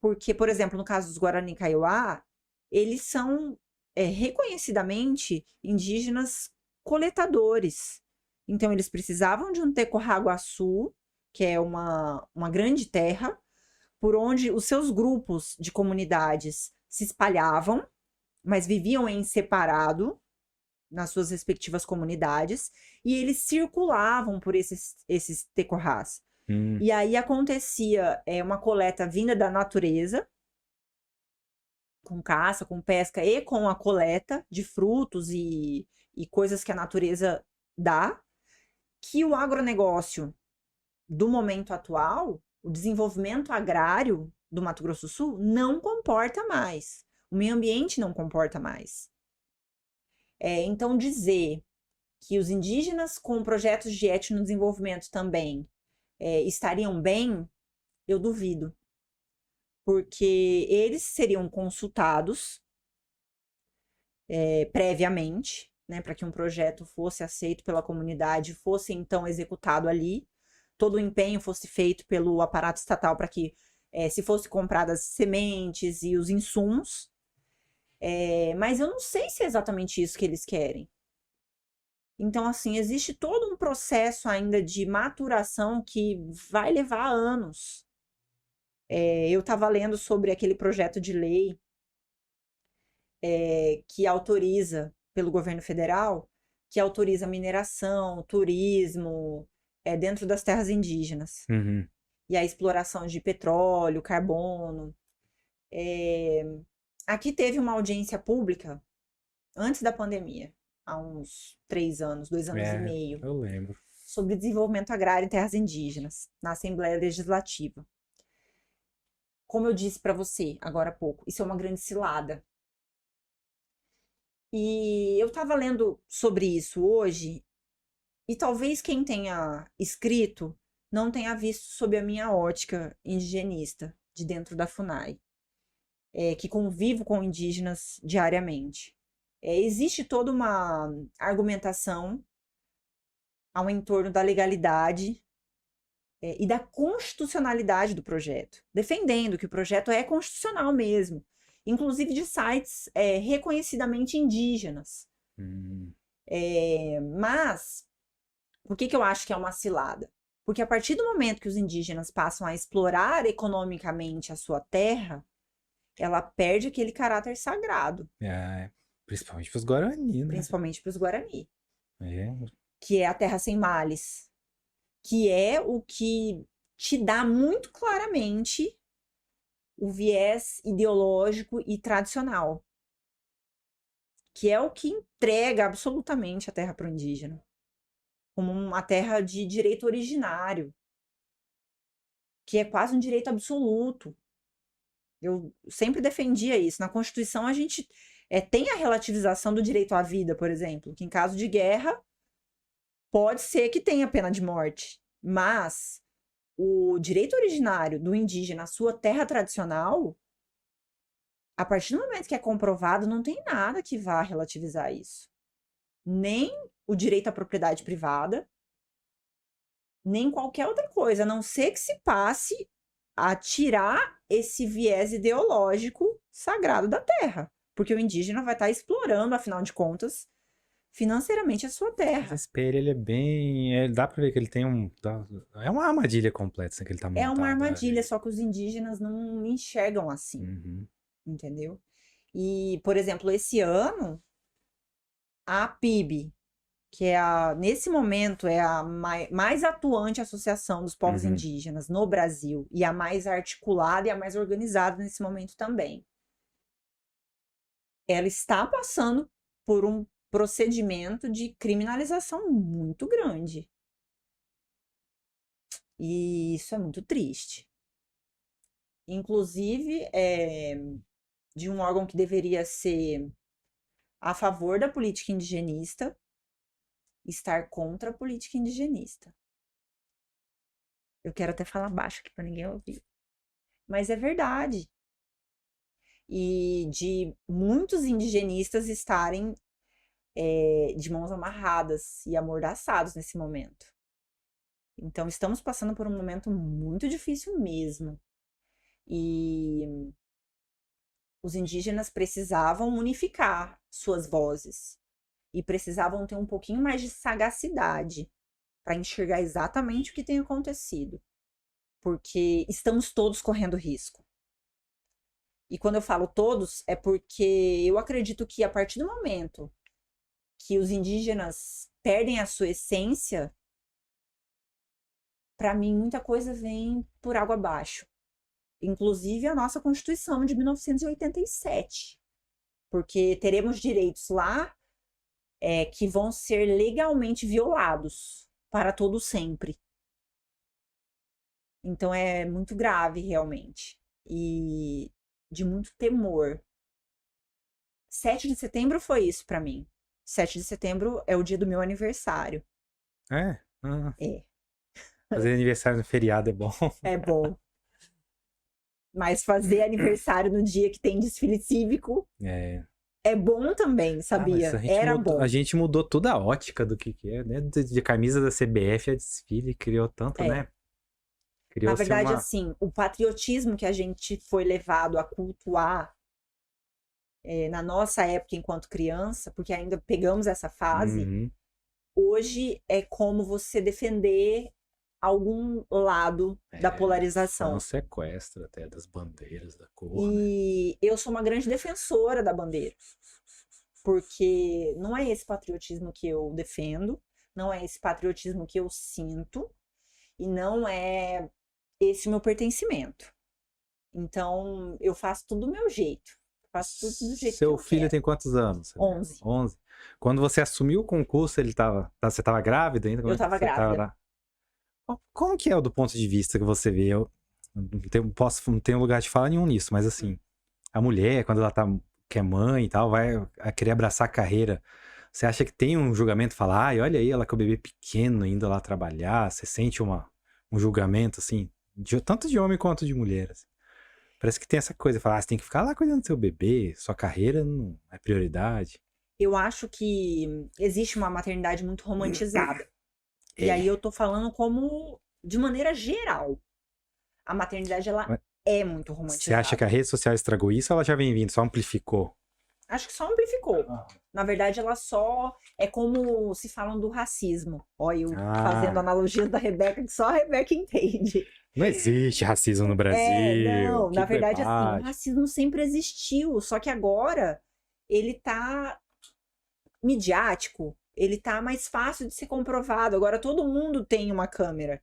Porque, por exemplo, no caso dos Guarani Kaiowá, eles são reconhecidamente indígenas coletadores. Então, eles precisavam de um Tecorraguaçu, que é uma grande terra, por onde os seus grupos de comunidades se espalhavam, mas viviam em separado, nas suas respectivas comunidades, e eles circulavam por esses tecorrás. E aí acontecia uma coleta vinda da natureza, com caça, com pesca e com a coleta de frutos e coisas que a natureza dá, que o agronegócio do momento atual, o desenvolvimento agrário do Mato Grosso do Sul, não comporta mais. O meio ambiente não comporta mais. Então, dizer que os indígenas com projetos de etnodesenvolvimento também estariam bem, eu duvido. Porque eles seriam consultados previamente, né, para que um projeto fosse aceito pela comunidade, fosse então executado ali, todo o empenho fosse feito pelo aparato estatal para que se fosse compradas sementes e os insumos, mas eu não sei se é exatamente isso que eles querem. Então, assim, existe todo um processo ainda de maturação que vai levar anos. Eu estava lendo sobre aquele projeto de lei que autoriza, pelo governo federal, que autoriza mineração, turismo, dentro das terras indígenas. Uhum. E a exploração de petróleo, carbono. Aqui teve uma audiência pública antes da pandemia, há uns 3 anos, 2 anos e meio. Eu lembro. Sobre desenvolvimento agrário em terras indígenas, na Assembleia Legislativa. Como eu disse para você agora há pouco, isso é uma grande cilada. E eu estava lendo sobre isso hoje, e talvez quem tenha escrito não tenha visto sob a minha ótica indigenista, de dentro da FUNAI, que convivo com indígenas diariamente. Existe toda uma argumentação ao entorno da legalidade e da constitucionalidade do projeto, defendendo que o projeto é constitucional mesmo, inclusive de sites reconhecidamente indígenas. Mas, por que eu acho que é uma cilada? Porque a partir do momento que os indígenas passam a explorar economicamente a sua terra, ela perde aquele caráter sagrado. Principalmente para os Guarani, né? Principalmente para os Guarani. É. Que é a terra sem males. Que é o que te dá muito claramente o viés ideológico e tradicional. Que é o que entrega absolutamente a terra para o indígena. Como uma terra de direito originário. Que é quase um direito absoluto. Eu sempre defendia isso. Na Constituição, a gente tem a relativização do direito à vida, por exemplo, que em caso de guerra, pode ser que tenha pena de morte, mas o direito originário do indígena à sua terra tradicional, a partir do momento que é comprovado, não tem nada que vá relativizar isso. Nem o direito à propriedade privada, nem qualquer outra coisa, a não ser que se passe a tirar esse viés ideológico sagrado da terra. Porque o indígena vai estar explorando, afinal de contas, financeiramente a sua terra. Esse espelho, ele é bem... dá pra ver que ele tem é uma armadilha completa, assim, que ele tá montado. É uma armadilha, só que os indígenas não enxergam assim. Uhum. Entendeu? E, por exemplo, esse ano, a PIB, que nesse momento é a mais atuante associação dos povos indígenas no Brasil, e a mais articulada e a mais organizada nesse momento também. Ela está passando por um procedimento de criminalização muito grande. E isso é muito triste. Inclusive, de um órgão que deveria ser a favor da política indigenista, estar contra a política indigenista. Eu quero até falar baixo aqui para ninguém ouvir. Mas é verdade. E de muitos indigenistas estarem de mãos amarradas e amordaçados nesse momento. Então, estamos passando por um momento muito difícil mesmo. E os indígenas precisavam unificar suas vozes. E precisavam ter um pouquinho mais de sagacidade para enxergar exatamente o que tem acontecido. Porque estamos todos correndo risco. E quando eu falo todos, é porque eu acredito que a partir do momento que os indígenas perdem a sua essência, para mim muita coisa vem por água abaixo. inclusive a nossa Constituição de 1987. Porque teremos direitos lá que vão ser legalmente violados para todo sempre. Então é muito grave, realmente. E de muito temor. 7 de setembro foi isso pra mim. 7 de setembro é o dia do meu aniversário. É? Ah, É, fazer aniversário no feriado é bom. é bom. Mas fazer aniversário no dia que tem desfile cívico É. é bom também, Mas sabia? a gente Era mudou, bom. a gente mudou toda a ótica do que é, né? De camisa da CBF a desfile, criou tanto, É. né? Na Criou-se verdade, uma... assim, o patriotismo que a gente foi levado a cultuar na nossa época enquanto criança, porque ainda pegamos essa fase, Uhum. hoje é como você defender algum lado da Foi polarização. um sequestro até das bandeiras da cor, né? E eu sou uma grande defensora da bandeira, porque não é esse patriotismo que eu defendo, não é esse patriotismo que eu sinto, e não é esse o meu pertencimento. Então, eu faço tudo do meu jeito. Faço tudo do jeito que Seu eu filho quero. tem quantos anos? Você lembra? 11. 11. Quando você assumiu o concurso, você estava grávida ainda? Como Eu é que tava você tava grávida. lá? Como que é do ponto de vista que você vê? Eu não tenho lugar de fala nenhum nisso, mas assim, a mulher, quando ela que é mãe e tal, vai querer abraçar a carreira. Você acha que tem um julgamento, falar, ai, olha aí, ela com o bebê pequeno indo lá trabalhar, você sente um julgamento, assim, tanto de homem quanto de mulher, assim. Parece que tem essa coisa, falar, você tem que ficar lá cuidando do seu bebê, sua carreira não é prioridade. Eu acho que existe uma maternidade muito romantizada. E aí eu tô falando como de maneira geral. A maternidade, ela Mas é muito Você romantizada. acha que a rede social estragou isso ou ela já vem vindo, só amplificou? Acho que só amplificou. Na verdade, ela só é como se falam do racismo. Olha, eu fazendo analogia da Rebeca, que só a Rebeca entende. Não existe racismo no Brasil. Não, que na verdade, assim, o bobagem. racismo sempre existiu, só que agora ele tá midiático, ele tá mais fácil de ser comprovado. Agora todo mundo tem uma câmera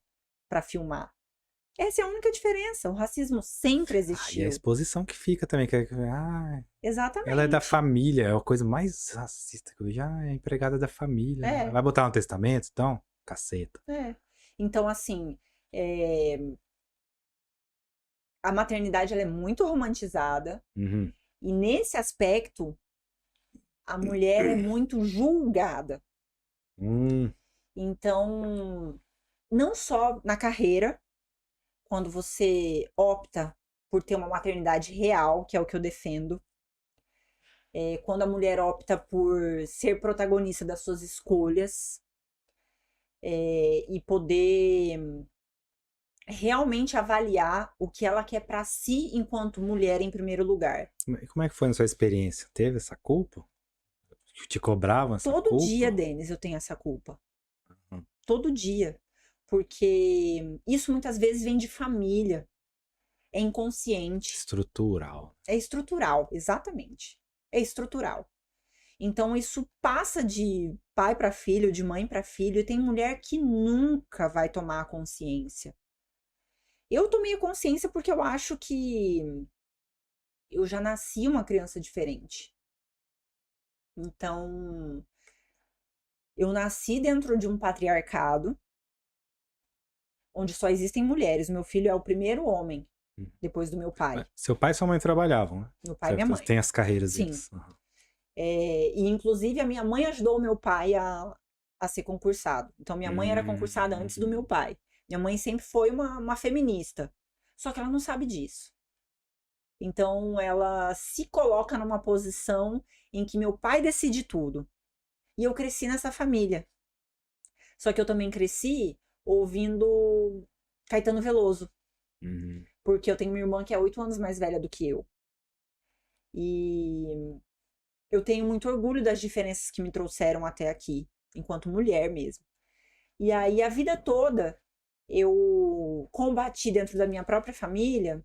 pra filmar. Essa é a única diferença. O racismo sempre E a existiu. exposição que fica também. Exatamente. Ela é da família, é a coisa mais racista que eu vejo. É empregada da família. É. Vai botar no testamento, então? Caceta. Então, assim, a maternidade ela é muito romantizada. Uhum. E nesse aspecto, a mulher é muito julgada. Então, não só na carreira, quando você opta por ter uma maternidade real, que é o que eu defendo, quando a mulher opta por ser protagonista das suas escolhas e poder realmente avaliar o que ela quer pra si enquanto mulher em primeiro lugar. Como é que foi na sua experiência? Teve essa culpa? Te cobravam essa Todo culpa? dia, Denis, eu tenho essa culpa. Uhum. Todo dia. Porque isso muitas vezes vem de família. É inconsciente. Estrutural. É estrutural, exatamente. É estrutural. Então isso passa de pai para filho, de mãe para filho, e tem mulher que nunca vai tomar a consciência. Eu tomei a consciência porque eu acho que eu já nasci uma criança diferente. Então, eu nasci dentro de um patriarcado onde só existem mulheres. Meu filho é o primeiro homem depois do meu pai. Seu pai e sua mãe trabalhavam, né? Meu pai e minha mãe. Tem as carreiras Sim. deles. Uhum. E inclusive a minha mãe ajudou o meu pai a ser concursado. Então minha mãe era concursada antes do meu pai. Minha mãe sempre foi uma feminista. Só que ela não sabe disso. Então ela se coloca numa posição em que meu pai decide tudo. E eu cresci nessa família. Só que eu também cresci ouvindo Caetano Veloso. Uhum. Porque eu tenho uma irmã que é 8 anos mais velha do que eu. E eu tenho muito orgulho das diferenças que me trouxeram até aqui, enquanto mulher mesmo. E aí, a vida toda, eu combati dentro da minha própria família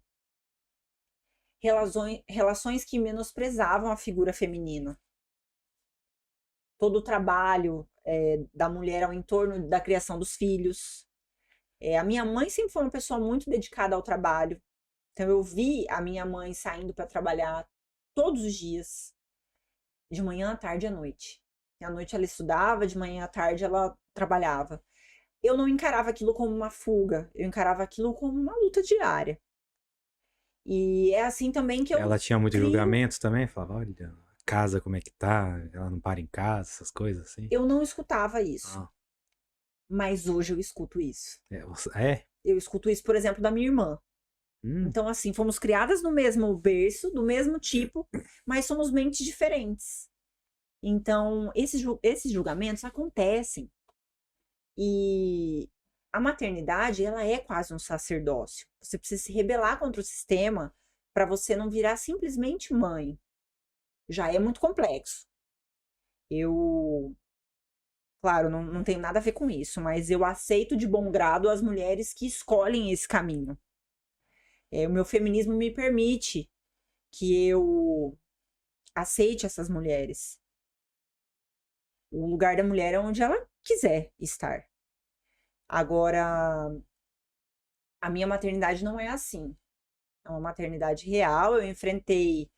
relações que menosprezavam a figura feminina. Todo o trabalho da mulher ao entorno da criação dos filhos. A minha mãe sempre foi uma pessoa muito dedicada ao trabalho. Então eu vi a minha mãe saindo para trabalhar todos os dias, de manhã, à tarde e à noite. E à noite ela estudava, de manhã à tarde ela trabalhava. Eu não encarava aquilo como uma fuga, eu encarava aquilo como uma luta diária. E é assim também que eu Ela tinha muito crio. julgamento também? Falava, olha, a casa como é que tá? Ela não para em casa, essas coisas assim? Eu não escutava isso, Ah, mas hoje eu escuto isso. é? Eu escuto isso, por exemplo, da minha irmã. Hum, Então, assim, fomos criadas no mesmo berço, do mesmo tipo, mas somos mentes diferentes. Então, esses julgamentos acontecem. E a maternidade, ela é quase um sacerdócio. Você precisa se rebelar contra o sistema para você não virar simplesmente mãe. Já é muito complexo. Eu, claro, não tenho nada a ver com isso, mas eu aceito de bom grado as mulheres que escolhem esse caminho. O meu feminismo me permite que eu aceite essas mulheres. O lugar da mulher é onde ela quiser estar. Agora, a minha maternidade não é assim. É uma maternidade real. Eu enfrentei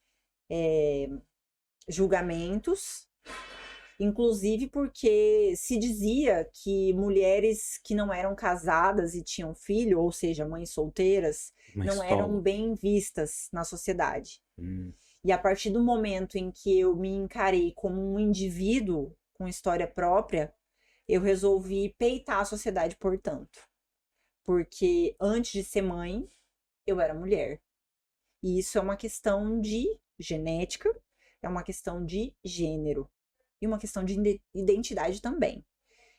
julgamentos, inclusive porque se dizia que mulheres que não eram casadas e tinham filho, ou seja, mães solteiras, mãe não eram solo. bem vistas na sociedade. Hum, E a partir do momento em que eu me encarei como um indivíduo com história própria, eu resolvi peitar a sociedade, portanto. Porque antes de ser mãe, eu era mulher. E isso é uma questão de genética, é uma questão de gênero e uma questão de identidade também.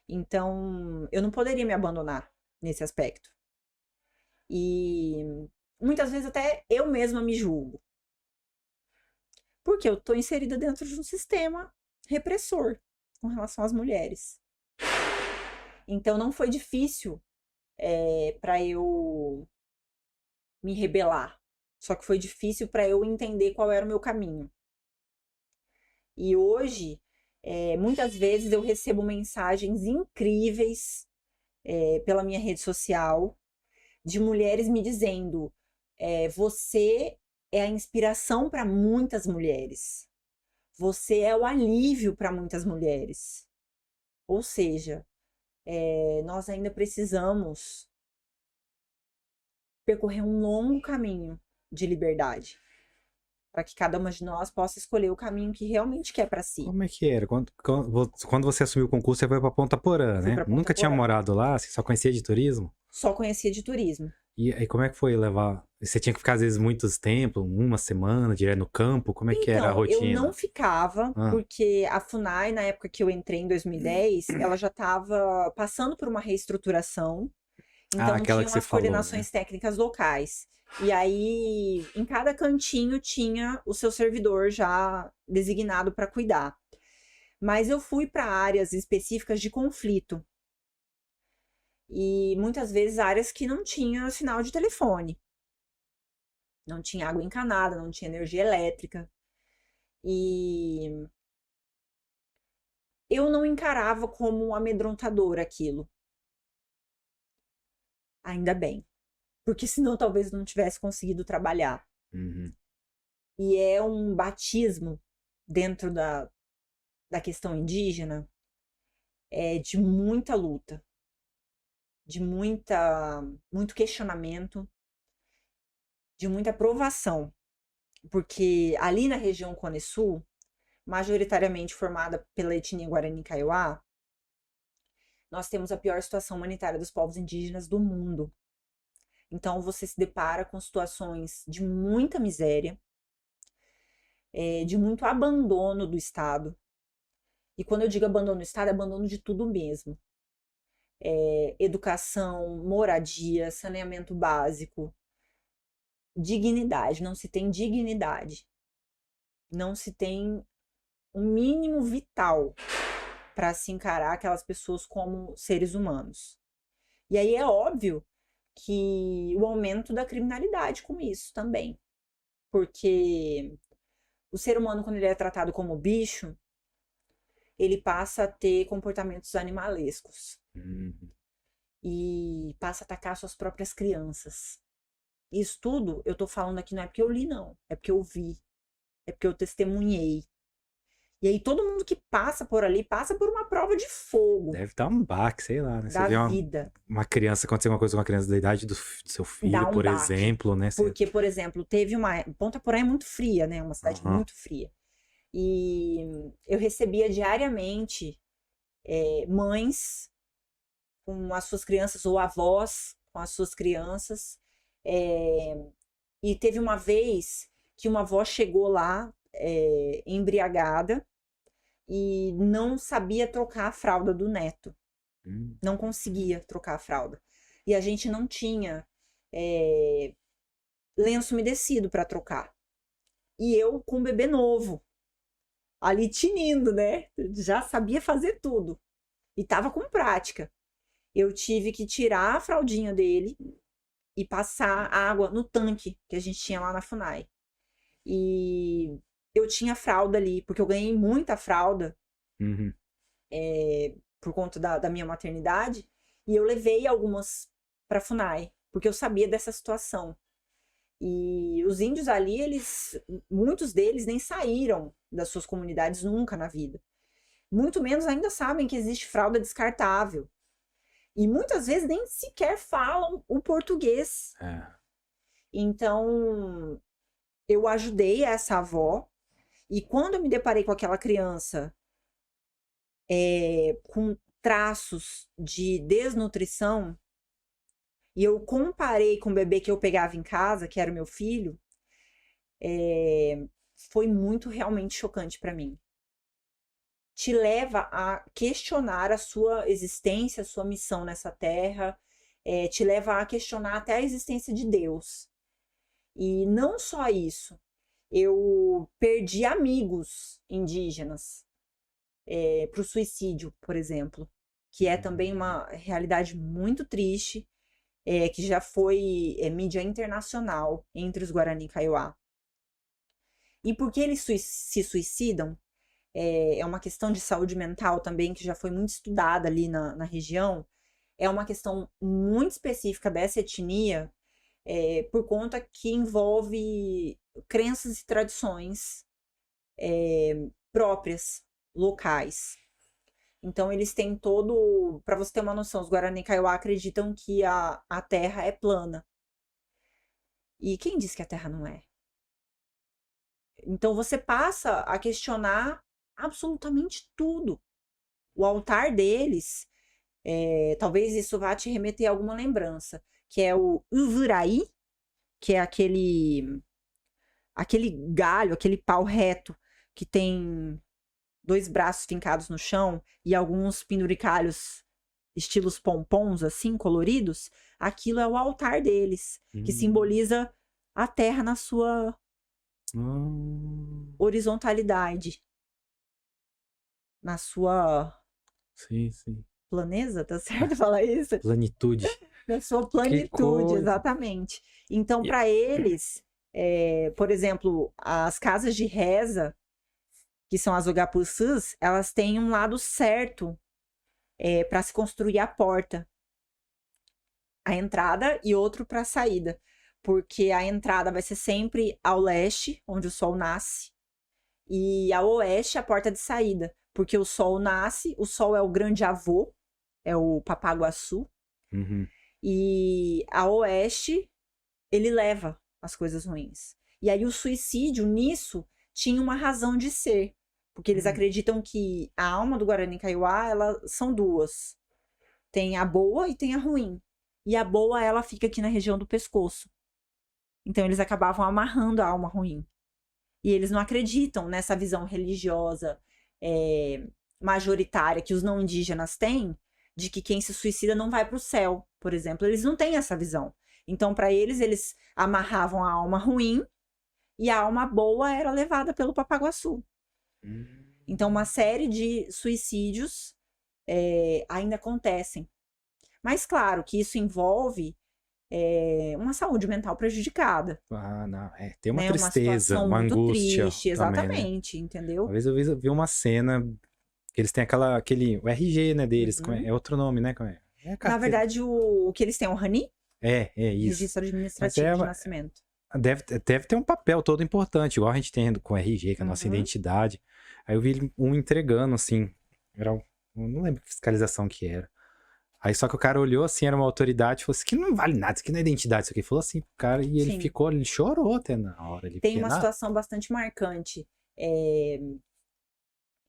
Então, eu não poderia me abandonar nesse aspecto. E muitas vezes até eu mesma me julgo. Porque eu estou inserida dentro de um sistema repressor com relação às mulheres. Então, não foi difícil para eu me rebelar. Só que foi difícil para eu entender qual era o meu caminho. E hoje, muitas vezes eu recebo mensagens incríveis pela minha rede social de mulheres me dizendo: você é a inspiração para muitas mulheres. Você é o alívio para muitas mulheres. Ou seja, nós ainda precisamos percorrer um longo caminho de liberdade para que cada uma de nós possa escolher o caminho que realmente quer para si. como é que era? Quando você assumiu o concurso, você foi pra Ponta Porã, Fui né? para Ponta Nunca tinha Porã. morado lá, você só conhecia de turismo? Só conhecia de turismo. E aí, como é que foi levar? Você tinha que ficar, às vezes, muitos tempos, uma semana, direto no campo? Como é que era a Então, eu não rotina? ficava, Ah, porque a FUNAI, na época que eu entrei em 2010, ela já estava passando por uma reestruturação, então aquela que tinham você as falou, né? coordenações técnicas locais. E aí, em cada cantinho tinha o seu servidor já designado para cuidar. Mas eu fui para áreas específicas de conflito. E muitas vezes áreas que não tinha sinal de telefone, não tinha água encanada, não tinha energia elétrica. E eu não encarava como amedrontador aquilo. Ainda bem. Porque senão talvez não tivesse conseguido trabalhar. Uhum. E é um batismo dentro da questão indígena de muita luta, de muito questionamento, de muita provação. Porque ali na região Cone Sul, majoritariamente formada pela etnia Guarani Kaiowá, nós temos a pior situação humanitária dos povos indígenas do mundo. Então você se depara com situações de muita miséria, de muito abandono do Estado. E quando eu digo abandono do Estado, é abandono de tudo mesmo. Educação, moradia, saneamento básico, dignidade. Não se tem dignidade. Não se tem um mínimo vital para se encarar aquelas pessoas como seres humanos. E aí é óbvio que o aumento da criminalidade com isso também. Porque o ser humano, quando ele é tratado como bicho, ele passa a ter comportamentos animalescos Uhum. e passa a atacar suas próprias crianças. isso tudo eu tô falando aqui não é porque eu li, não. É porque eu vi. É porque eu testemunhei. E aí todo mundo que passa por ali, passa por uma prova de fogo Deve dar um baque, sei lá, né? Você da vê vida. uma criança, acontecer uma coisa com uma criança da idade do seu Dá filho, um por baque. exemplo, né? Porque, por exemplo, teve uma... Ponta Porã é muito fria, né? Uma cidade Aham. muito fria. E eu recebia diariamente mães com as suas crianças, ou avós com as suas crianças. E teve uma vez que uma avó chegou lá embriagada e não sabia trocar a fralda do neto. Não conseguia trocar a fralda. E a gente não tinha lenço umedecido para trocar. E eu com um bebê novo, ali tinindo, né? Já sabia fazer tudo. E tava com prática. Eu tive que tirar a fraldinha dele e passar água no tanque que a gente tinha lá na FUNAI. E eu tinha fralda ali, porque eu ganhei muita fralda Uhum. por conta da minha maternidade. E eu levei algumas pra FUNAI, porque eu sabia dessa situação. E os índios ali, muitos deles nem saíram das suas comunidades nunca na vida. Muito menos ainda sabem que existe fralda descartável. E muitas vezes nem sequer falam o português. Então, eu ajudei essa avó. E quando eu me deparei com aquela criança com traços de desnutrição, e eu comparei com o bebê que eu pegava em casa, que era o meu filho, foi muito realmente chocante para mim. Te leva a questionar a sua existência, a sua missão nessa terra, te leva a questionar até a existência de Deus. E não só isso, eu perdi amigos indígenas para o suicídio, por exemplo, que é também uma realidade muito triste, que já foi mídia internacional entre os Guarani Kaiowá. E por que eles se suicidam? É uma questão de saúde mental também, que já foi muito estudada ali na região. É uma questão muito específica dessa etnia, por conta que envolve crenças e tradições próprias, locais. Então, eles têm todo... Para você ter uma noção, os Guarani Kaiowá acreditam que a Terra é plana. E quem diz que a Terra não é? Então, você passa a questionar absolutamente tudo. O altar deles, talvez isso vá te remeter a alguma lembrança, que é o uvuraí, que é aquele galho, aquele pau reto, que tem 2 braços fincados no chão e alguns penduricalhos estilos pompons, assim, coloridos. Aquilo é o altar deles, que simboliza a terra na sua horizontalidade, na sua planeza, tá certo falar isso? Planitude. Na sua plenitude, exatamente. Então, para eles, por exemplo, as casas de reza, que são as Ogapuçus, elas têm um lado certo para se construir a porta, a entrada, e outro para a saída. Porque a entrada vai ser sempre ao leste, onde o sol nasce, e ao oeste, a porta de saída. Porque o sol nasce, o sol é o grande avô, é o Papaguaçu, e a oeste, ele leva as coisas ruins. E aí o suicídio, nisso, tinha uma razão de ser. Porque eles acreditam que a alma do Guarani Kaiowá, elas são duas. Tem a boa e tem a ruim. E a boa, ela fica aqui na região do pescoço. Então, eles acabavam amarrando a alma ruim. E eles não acreditam nessa visão religiosa majoritária que os não indígenas têm, de que quem se suicida não vai para o céu, por exemplo. Eles não têm essa visão. Então, para eles amarravam a alma ruim e a alma boa era levada pelo Papaguaçu. Então, uma série de suicídios ainda acontecem. Mas, claro, que isso envolve uma saúde mental prejudicada. Não. Tem uma né? tristeza, uma muito angústia. triste, também, exatamente, né? entendeu? Uma vez eu vi uma cena que eles têm o RG, né, deles. É outro nome, né? Na verdade, o que eles têm é o Rani, Isso. Registro Mas administrativo de nascimento. deve ter um papel todo importante, igual a gente tem com o RG, que é a nossa identidade. Aí eu vi um entregando, assim, não lembro que fiscalização que era. Aí só que o cara olhou assim, era uma autoridade, falou assim, que não vale nada, isso aqui não é identidade, isso aqui. Falou assim pro cara, e ele Sim. ele chorou até na hora. Tem uma situação bastante marcante,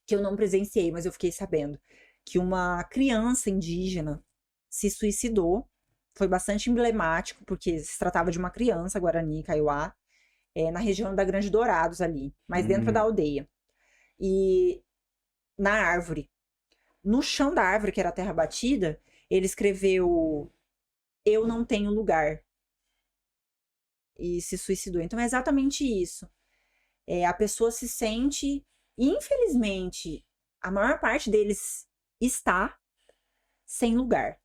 que eu não presenciei, mas eu fiquei sabendo, que uma criança indígena se suicidou. Foi bastante emblemático, porque se tratava de uma criança, Guarani, Kaiowá, na região da Grande Dourados ali, mas dentro da aldeia. E na árvore, no chão da árvore, que era a terra batida, ele escreveu: "Eu não tenho lugar", e se suicidou. Então é exatamente isso. A pessoa se sente, infelizmente, a maior parte deles está sem lugar.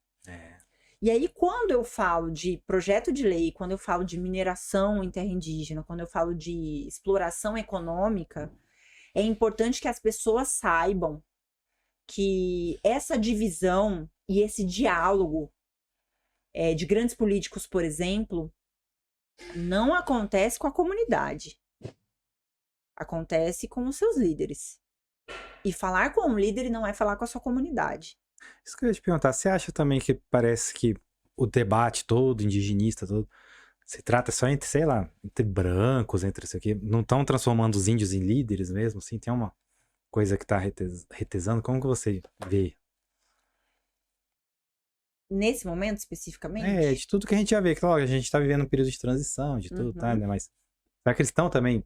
E aí, quando eu falo de projeto de lei, quando eu falo de mineração em terra indígena, quando eu falo de exploração econômica, é importante que as pessoas saibam que essa divisão e esse diálogo de grandes políticos, por exemplo, não acontece com a comunidade. Acontece com os seus líderes. E falar com um líder não é falar com a sua comunidade. Isso que eu ia te perguntar, você acha também que parece que o debate todo, indigenista, todo, se trata só entre, sei lá, entre brancos, entre isso aqui, não estão transformando os índios em líderes mesmo, assim, tem uma coisa que tá retesando, como que você vê? Nesse momento, especificamente? De tudo que a gente já vê, que logo a gente tá vivendo um período de transição, de tudo, tá, né, mas será que eles estão também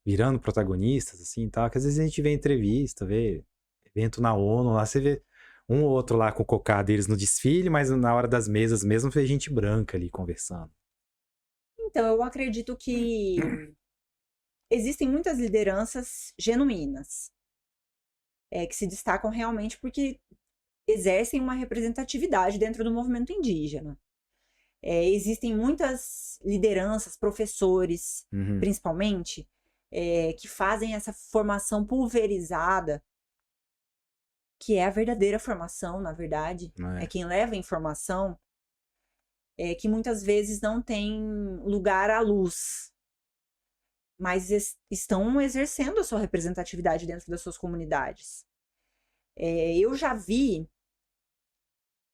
virando protagonistas, assim, tal, que às vezes a gente vê entrevista, vê evento na ONU, lá você vê um ou outro lá com o cocá deles no desfile, mas na hora das mesas mesmo vê gente branca ali conversando. Então, eu acredito que existem muitas lideranças genuínas, que se destacam realmente porque exercem uma representatividade dentro do movimento indígena. Existem muitas lideranças, professores, principalmente, que fazem essa formação pulverizada, que é a verdadeira formação, na verdade. É quem leva a informação, que muitas vezes não tem lugar à luz, mas estão exercendo a sua representatividade dentro das suas comunidades. Eu já vi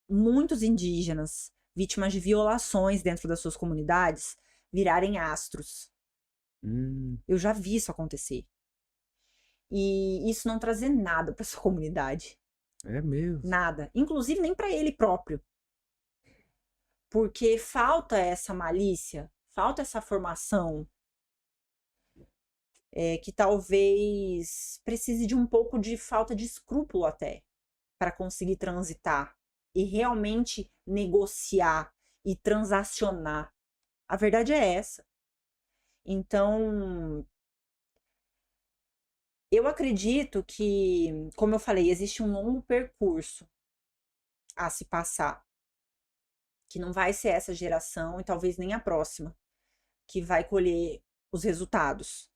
muitos indígenas vítimas de violações dentro das suas comunidades virarem astros. Eu já vi isso acontecer. E isso não trazer nada para sua comunidade. É mesmo? Nada. Inclusive nem para ele próprio. Porque falta essa malícia, falta essa formação, que talvez precise de um pouco de falta de escrúpulo até, para conseguir transitar e realmente negociar e transacionar. A verdade é essa. Então, eu acredito que, como eu falei, existe um longo percurso a se passar, que não vai ser essa geração e talvez nem a próxima que vai colher os resultados,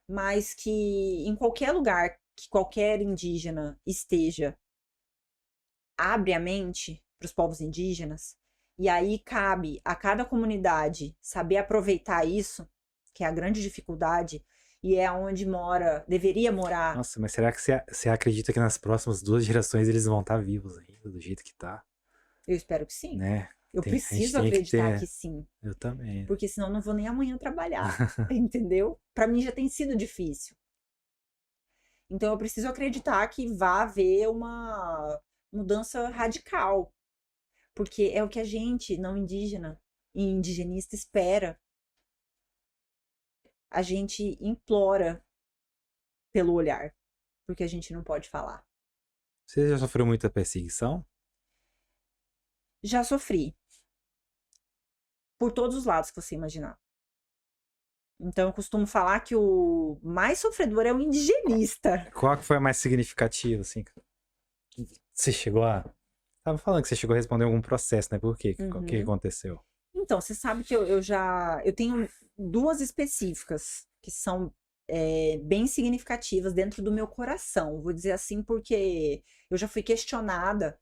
mas que em qualquer lugar que qualquer indígena esteja, abre a mente para os povos indígenas, e aí cabe a cada comunidade saber aproveitar isso, que é a grande dificuldade, e é onde deveria morar. Nossa, mas será que você acredita que nas próximas 2 gerações eles vão estar vivos ainda, do jeito que tá? Eu espero que sim. Né? Eu preciso acreditar que sim. Eu também. Porque senão eu não vou nem amanhã trabalhar, entendeu? Para mim já tem sido difícil. Então eu preciso acreditar que vai haver uma mudança radical. Porque é o que a gente, não indígena e indigenista, espera. A gente implora pelo olhar, porque a gente não pode falar. Você já sofreu muita perseguição? Já sofri. Por todos os lados que você imaginar. Então eu costumo falar que o mais sofredor é o indigenista. Qual que foi a mais significativa, assim? Você chegou a... Tava falando que você chegou a responder algum processo, né? Por quê? O que aconteceu? Então, você sabe que eu tenho 2 específicas que são bem significativas dentro do meu coração. Vou dizer assim porque eu já fui questionada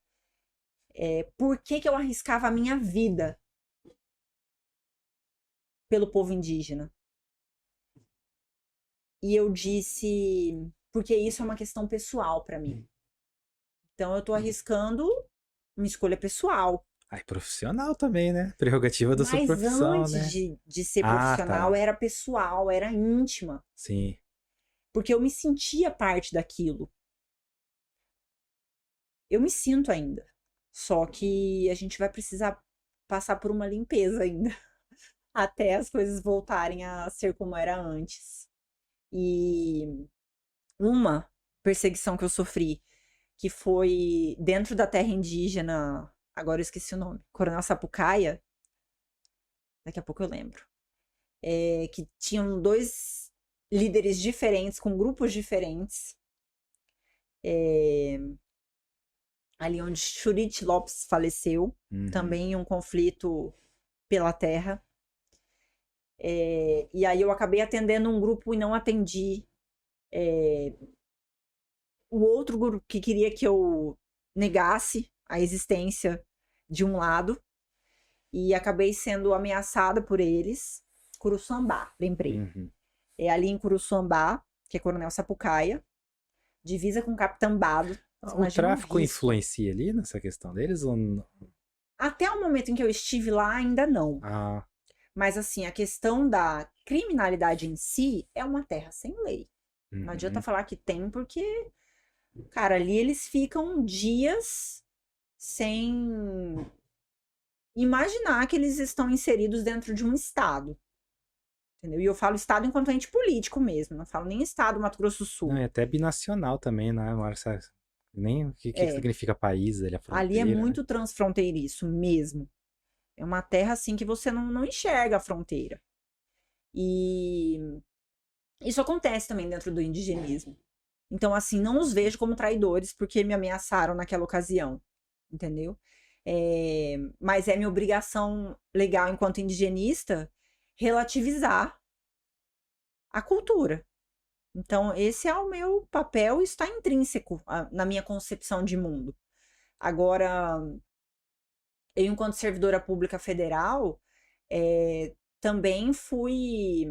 por que eu arriscava a minha vida pelo povo indígena. E eu disse, porque isso é uma questão pessoal para mim. Então eu tô arriscando uma escolha pessoal. Aí, profissional também, né? Prerrogativa da sua Mas profissão, antes né? de ser Ah, profissional, tá. era pessoal, era íntima. Sim. Porque eu me sentia parte daquilo. Eu me sinto ainda. Só que a gente vai precisar passar por uma limpeza ainda. Até as coisas voltarem a ser como era antes. E uma perseguição que eu sofri, que foi dentro da terra indígena, agora eu esqueci o nome, Coronel Sapucaia, daqui a pouco eu lembro, que tinham 2 líderes diferentes, com grupos diferentes, ali onde Churite Lopes faleceu, Uhum. também em um conflito pela terra. E aí eu acabei atendendo um grupo e não atendi o outro grupo que queria que eu negasse a existência de um lado. E acabei sendo ameaçada por eles. Curuçambá, lembrei. Uhum. É ali em Curuçambá, que é Coronel Sapucaia, divisa com Capitambado. Você O imagina o tráfico risco. influencia ali nessa questão deles ou não? Até o momento em que eu estive lá, ainda não. Ah, Mas, assim, a questão da criminalidade em si é uma terra sem lei. Não adianta uhum. falar que tem, porque, cara, ali eles ficam dias sem imaginar que eles estão inseridos dentro de um estado. Entendeu? E eu falo estado enquanto ente político mesmo, não falo nem estado Mato Grosso do Não, Sul. é até binacional também, né? Nem o que É, significa país, ele é ali é fronteira, né? muito transfronteiriço mesmo. É uma terra assim que você não enxerga a fronteira. E isso acontece também dentro do indigenismo. Então, assim, não os vejo como traidores porque me ameaçaram naquela ocasião, entendeu? Mas é minha obrigação legal enquanto indigenista relativizar a cultura. Então, esse é o meu papel, está intrínseco na minha concepção de mundo. Agora, eu, enquanto servidora pública federal, também fui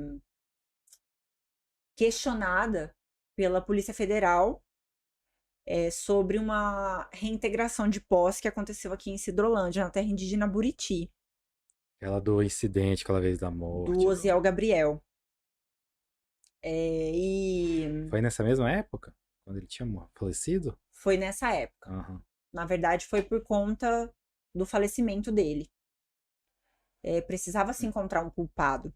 questionada pela Polícia Federal sobre uma reintegração de posse que aconteceu aqui em Sidrolândia, na terra indígena Buriti, Aquela do incidente, aquela vez da do morte. Osiel Gabriel. E Foi nessa mesma época? Quando ele tinha falecido? foi nessa época. Aham. Na verdade, foi por conta do falecimento dele. Precisava se encontrar um culpado.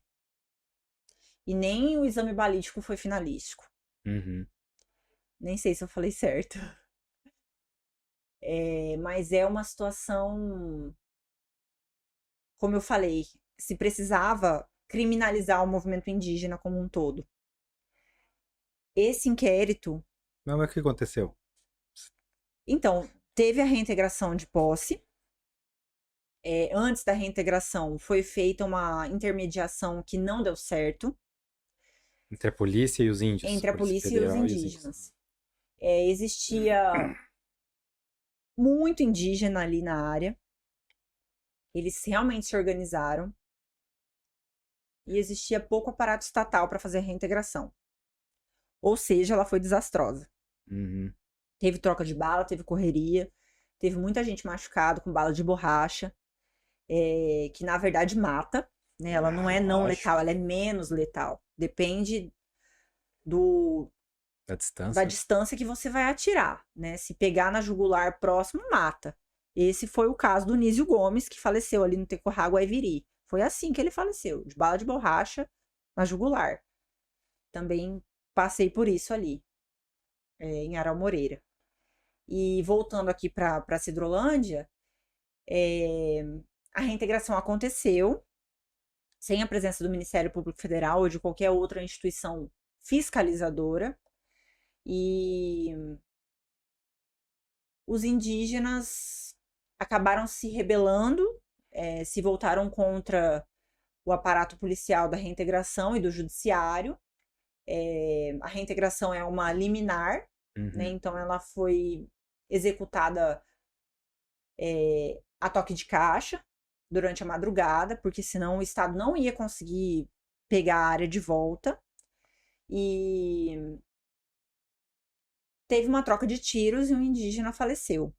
E nem o exame balístico foi finalístico. Uhum. Nem sei se eu falei certo. Mas é uma situação, como eu falei, se precisava criminalizar o movimento indígena como um todo. Esse inquérito, Não, mas o que aconteceu? então, teve a reintegração de posse. Antes da reintegração, foi feita uma intermediação que não deu certo Entre a polícia e os índios. entre a polícia e os Federal e os índios. indígenas. Existia muito indígena ali na área. Eles realmente se organizaram. E existia pouco aparato estatal para fazer a reintegração. Ou seja, ela foi desastrosa. Uhum. Teve troca de bala, teve correria, teve muita gente machucada com bala de borracha, que na verdade mata, né? Ela não é não Lógico. letal, ela é menos letal. Depende Da distância. da distância que você vai atirar, né? Se pegar na jugular próximo, mata. Esse foi o caso do Nísio Gomes, que faleceu ali no Tecorrá, Guaiviri. Foi assim que ele faleceu, de bala de borracha na jugular. Também passei por isso ali, em Aral Moreira. E voltando aqui para Sidrolândia, a reintegração aconteceu sem a presença do Ministério Público Federal ou de qualquer outra instituição fiscalizadora. E os indígenas acabaram se rebelando, se voltaram contra o aparato policial da reintegração e do judiciário. A reintegração é uma liminar, Uhum. né? Então ela foi executada a toque de caixa. durante a madrugada, porque senão o Estado não ia conseguir pegar a área de volta. E teve uma troca de tiros e um indígena faleceu.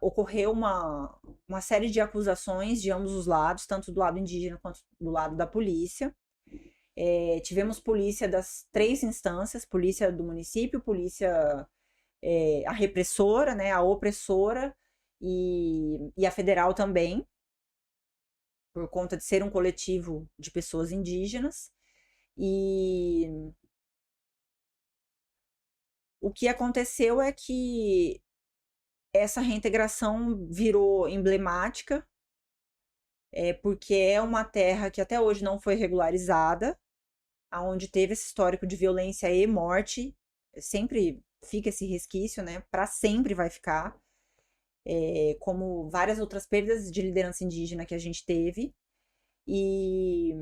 Ocorreu uma série de acusações de ambos os lados, tanto do lado indígena quanto do lado da polícia. Tivemos polícia das 3 instâncias, polícia do município, polícia, a repressora, né, a opressora e a federal também, por conta de ser um coletivo de pessoas indígenas. E o que aconteceu é que essa reintegração virou emblemática, porque é uma terra que até hoje não foi regularizada, onde teve esse histórico de violência e morte, sempre fica esse resquício, né? Para sempre vai ficar, como várias outras perdas de liderança indígena que a gente teve, e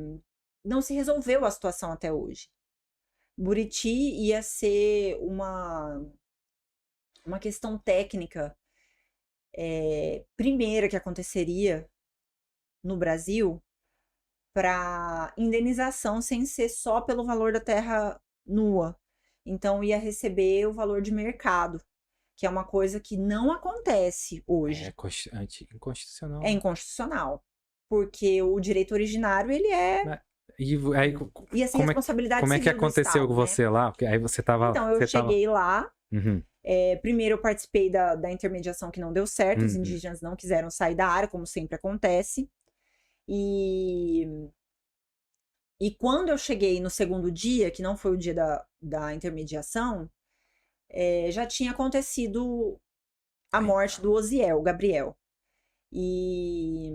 não se resolveu a situação até hoje. Buriti ia ser uma questão técnica primeira que aconteceria no Brasil para indenização sem ser só pelo valor da terra nua. Então ia receber o valor de mercado, que é uma coisa que não acontece hoje. Inconstitucional. É inconstitucional. Porque o direito originário, ele é... E assim, responsabilidade como é que civil do aconteceu Estado, com né? você lá? Porque aí você tava... Então, eu cheguei lá. Uhum. Primeiro eu participei da intermediação que não deu certo, os indígenas não quiseram sair da área, como sempre acontece. E quando eu cheguei no segundo dia, que não foi o dia da intermediação, já tinha acontecido a morte do Osiel, Gabriel. E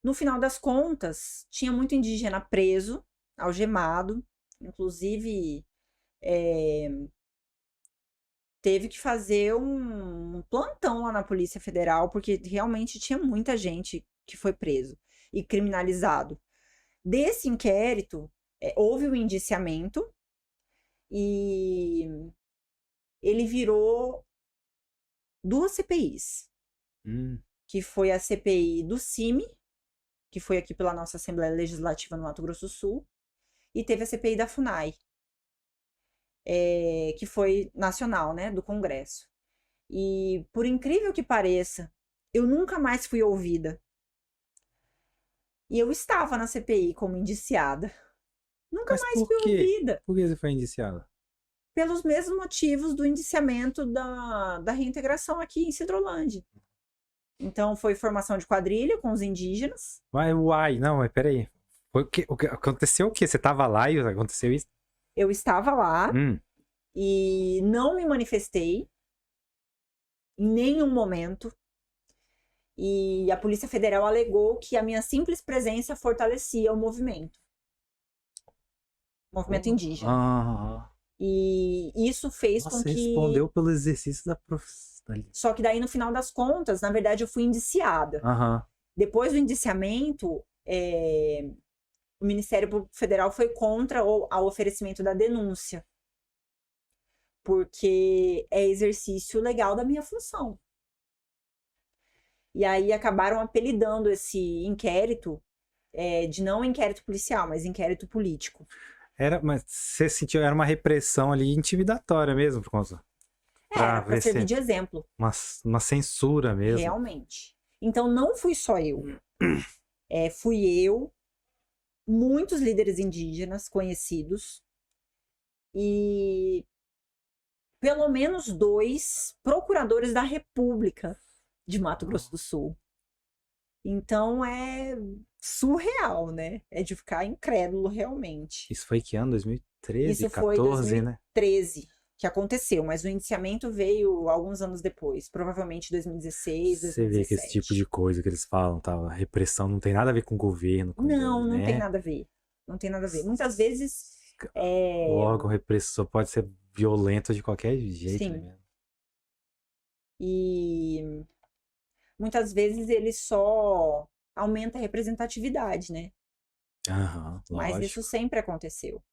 no final das contas, tinha muito indígena preso, algemado, inclusive teve que fazer um plantão lá na Polícia Federal, porque realmente tinha muita gente que foi preso e criminalizado. Desse inquérito, houve o indiciamento e ele virou 2 CPIs, que foi a CPI do CIMI, que foi aqui pela nossa Assembleia Legislativa no Mato Grosso do Sul, e teve a CPI da FUNAI, que foi nacional, né, do Congresso. E, por incrível que pareça, eu nunca mais fui ouvida. E eu estava na CPI como indiciada. Nunca mais fui ouvida. Por que você foi indiciada? Pelos mesmos motivos do indiciamento da reintegração aqui em Sidrolândia. Então, foi formação de quadrilha com os indígenas. Mas peraí. Aconteceu o quê? Você estava lá e aconteceu isso? Eu estava lá e não me manifestei em nenhum momento. E a Polícia Federal alegou que a minha simples presença fortalecia o movimento indígena. E isso fez com que... Você respondeu pelo exercício da profissão. Só que daí, no final das contas, na verdade, eu fui indiciada. Depois do indiciamento, o Ministério Público Federal foi contra o oferecimento da denúncia, porque é exercício legal da minha função. E aí acabaram apelidando esse inquérito de não inquérito policial, mas inquérito político. Mas você sentiu, era uma repressão ali intimidatória mesmo, por conta? Para servir de exemplo. Uma censura mesmo. Realmente. Então não fui só eu. Fui eu, muitos líderes indígenas conhecidos e pelo menos 2 procuradores da República de Mato Grosso do Sul. Então é surreal, né? É de ficar incrédulo realmente. Isso foi que ano? 2013, Isso 14, foi 2013 né? que aconteceu, mas o indiciamento veio alguns anos depois, provavelmente 2016, 2017. Você vê que esse tipo de coisa que eles falam, tá? A repressão não tem nada a ver com o governo. Não tem nada a ver. Não tem nada a ver. Muitas vezes... O órgão repressor pode ser violento de qualquer jeito. Sim. Né? E muitas vezes ele só aumenta a representatividade, né? Mas isso sempre aconteceu.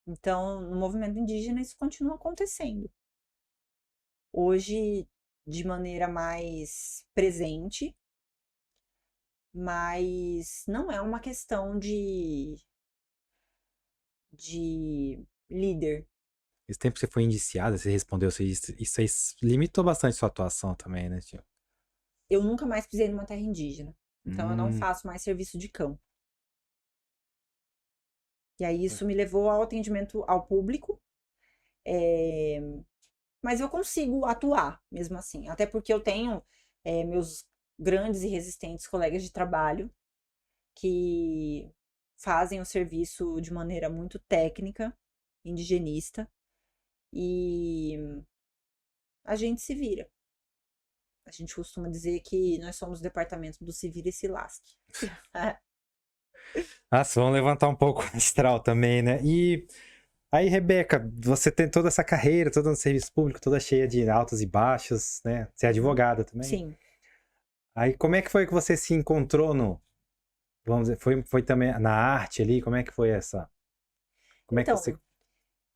Então, no movimento indígena, isso continua acontecendo. Hoje, de maneira mais presente, mas não é uma questão de líder. Esse tempo que você foi indiciada, você respondeu, isso aí limitou bastante sua atuação também, né, tio? Eu nunca mais pisei numa terra indígena, então eu não Hum, faço mais serviço de campo. E aí isso me levou ao atendimento ao público, mas eu consigo atuar mesmo assim, até porque eu tenho meus grandes e resistentes colegas de trabalho que fazem o serviço de maneira muito técnica, indigenista, e a gente se vira. A gente costuma dizer que nós somos o departamento do se vira e se lasque. Nossa, vamos levantar um pouco o astral também, né? E aí, Rebeca, você tem toda essa carreira, toda no serviço público, toda cheia de altos e baixos, né? Você é advogada também. Sim. Aí, como é que foi que você se encontrou vamos dizer, foi também na arte ali? Como é que foi essa? Como é que Então, você...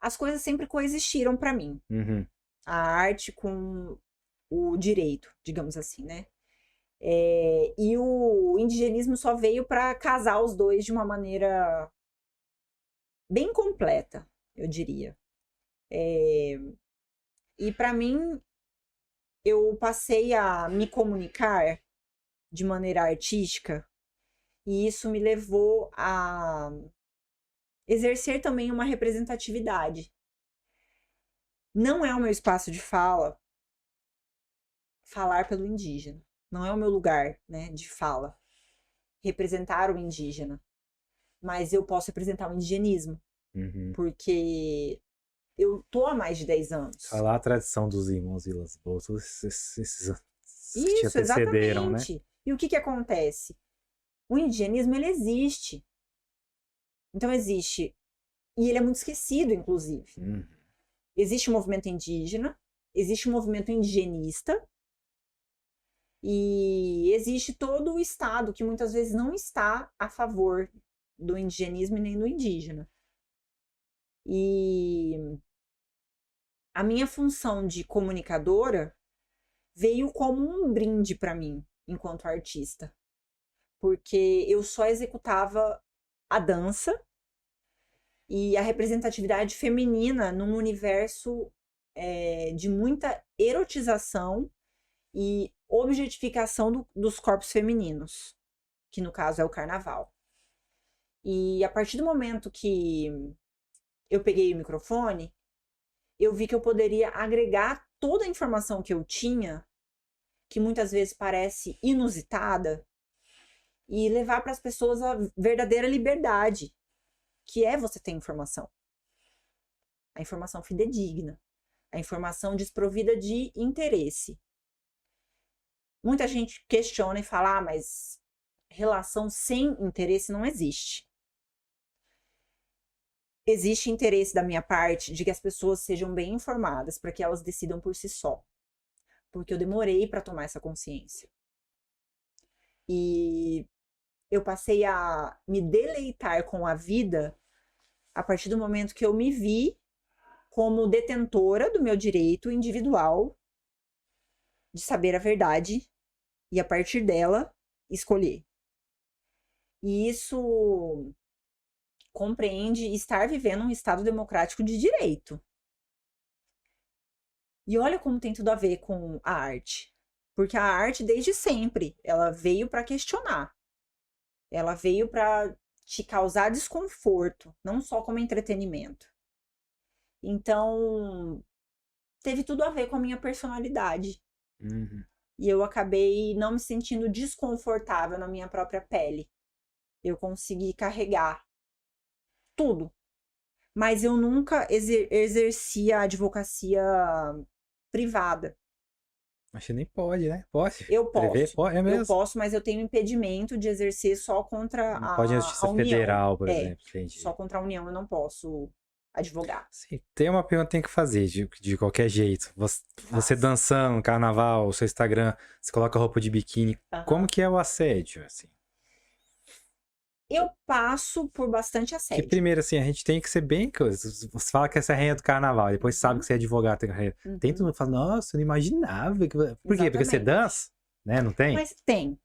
as coisas sempre coexistiram para mim. Uhum, A arte com o direito, digamos assim, né? E o indigenismo só veio para casar os dois de uma maneira bem completa, eu diria. E para mim, eu passei a me comunicar de maneira artística, e isso me levou a exercer também uma representatividade. Não é o meu espaço de fala falar pelo indígena. Não é o meu lugar, né, de fala representar o indígena. Mas eu posso representar o indigenismo, uhum. porque eu tô há mais de 10 anos. Falar a tradição dos irmãos Vilas Boas, todos esses que te Isso, antecederam, né? exatamente. E o que acontece? O indigenismo, ele existe. Então existe. E ele é muito esquecido, inclusive. Uhum. Existe o movimento indígena, existe o movimento indigenista, e existe todo o Estado que muitas vezes não está a favor do indigenismo e nem do indígena. E a minha função de comunicadora veio como um brinde para mim, enquanto artista. Porque eu só executava a dança e a representatividade feminina num universo de muita erotização e objetificação dos corpos femininos, que no caso é o carnaval. E a partir do momento que eu peguei o microfone, eu vi que eu poderia agregar toda a informação que eu tinha, que muitas vezes parece inusitada, e levar para as pessoas a verdadeira liberdade, que é você ter informação. A informação fidedigna, a informação desprovida de interesse. Muita gente questiona e fala, mas relação sem interesse não existe. Existe interesse da minha parte de que as pessoas sejam bem informadas para que elas decidam por si só. Porque eu demorei para tomar essa consciência. E eu passei a me deleitar com a vida a partir do momento que eu me vi como detentora do meu direito individual de saber a verdade e, a partir dela, escolher. E isso compreende estar vivendo um Estado democrático de direito. E olha como tem tudo a ver com a arte. Porque a arte, desde sempre, ela veio para questionar. Ela veio para te causar desconforto, não só como entretenimento. Então, teve tudo a ver com a minha personalidade. Uhum. E eu acabei não me sentindo desconfortável na minha própria pele. Eu consegui carregar tudo. Mas eu nunca exerci a advocacia privada. Acho que nem pode, né? Pode? Eu Prever? posso. Pode, é Eu mesmo? posso, mas eu tenho impedimento de exercer só contra Não pode na a Justiça União. Federal, por exemplo. Entendi. Só contra a União eu não posso advogar. Sim, tem uma pergunta que tem que fazer, de qualquer jeito. Você dançando no carnaval, o seu Instagram, você coloca roupa de biquíni. Aham. Como que é o assédio, assim? Eu passo por bastante Que assédio. primeiro, assim, a gente tem que ser bem coisa. Você fala que essa é a rainha do carnaval, depois sabe que você é advogado, tem rainha. Tem todo mundo que fala, nossa, eu não imaginava. Por quê? Porque você Exatamente. dança? Né? Não tem? Mas tem.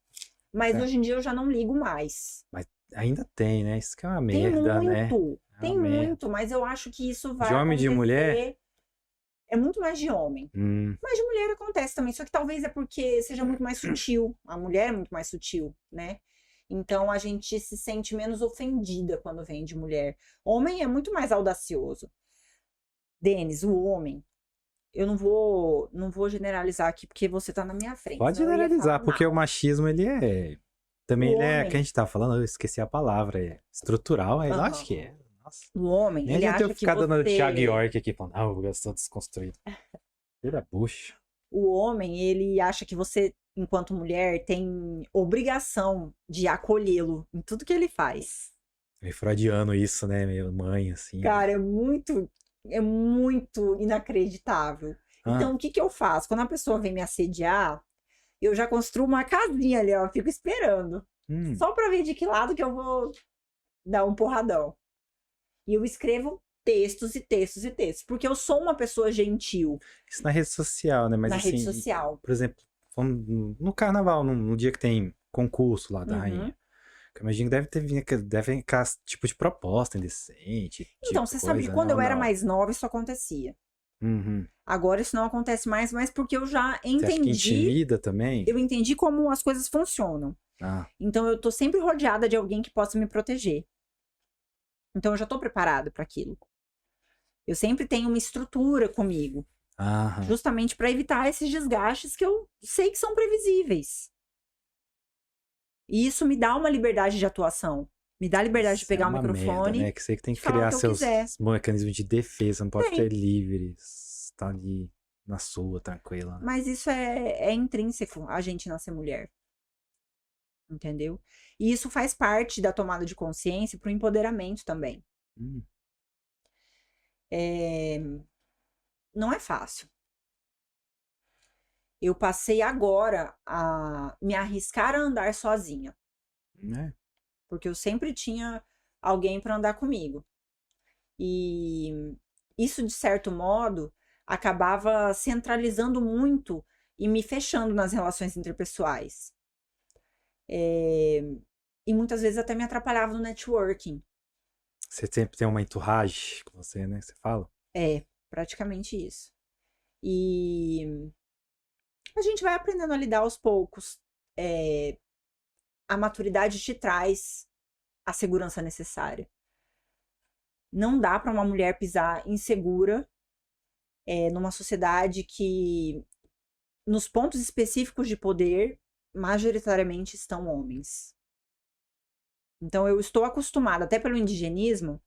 Mas É. hoje em dia eu já não ligo mais. Mas ainda tem, né? Isso que é uma Tem merda, né? muito. É Tem uma merda. muito, mas eu acho que isso vai De homem e de mulher? acontecer. É muito mais de homem. Mas de mulher acontece também. Só que talvez é porque seja muito mais sutil. A mulher é muito mais sutil, né? Então a gente se sente menos ofendida quando vem de mulher. Homem é muito mais audacioso. Denis, o homem. Eu não vou generalizar aqui porque você tá na minha frente. Pode senão eu ia generalizar, falar porque o mal. machismo, ele é. Também O ele é. homem. Que a gente tá falando, eu esqueci a palavra. É estrutural, eu Aham. acho que é. Nossa. O homem, Nem ele adianta eu acha que ficar dando você... Thiago York aqui, falando, não, eu sou desconstruído. Pura bucha. O homem, ele acha que você, enquanto mulher, tem obrigação de acolhê-lo em tudo que ele faz. Meio freudiano isso, né? Meio mãe, assim. Cara, é muito inacreditável. Então, o que que eu faço? Quando a pessoa vem me assediar, eu já construo uma casinha ali, ó, fico esperando. Só pra ver de que lado que eu vou dar um porradão. E eu escrevo textos e textos e textos, porque eu sou uma pessoa gentil Isso na rede social, né? Mas na assim, rede social. por exemplo, no carnaval, no dia que tem concurso lá da Uhum. rainha. Que eu imagino que deve vir tipo de proposta indecente. Então, Tipo você coisa, sabe que né? quando Ou eu era não? mais nova, isso acontecia. Uhum. Agora isso não acontece mais, mas porque eu já Você acha que entendi, intimida também? eu entendi como as coisas funcionam. Ah, Então eu tô sempre rodeada de alguém que possa me proteger. Então eu já tô preparada para aquilo. Eu sempre tenho uma estrutura comigo, aham. justamente para evitar esses desgastes que eu sei que são previsíveis. E isso me dá uma liberdade de atuação. Me dá liberdade de Isso é pegar o uma merda, microfone. né? Que você que tem que e falar o criar que eu seus quiser. mecanismos de defesa, não pode Tem. ser livre, tá ali na sua, tranquila. Mas isso é intrínseco a gente nascer mulher. Entendeu? E isso faz parte da tomada de consciência para o empoderamento também. Hum, Não é fácil. Eu passei agora a me arriscar a andar sozinha, né? porque eu sempre tinha alguém para andar comigo. E isso, de certo modo, acabava centralizando muito e me fechando nas relações interpessoais. E muitas vezes até me atrapalhava no networking. Você sempre tem uma entourage com você, né? Você fala? É, praticamente isso. E a gente vai aprendendo a lidar aos poucos. A maturidade te traz a segurança necessária. Não dá para uma mulher pisar insegura numa sociedade que, nos pontos específicos de poder, majoritariamente estão homens. Então, eu estou acostumada, até pelo indigenismo,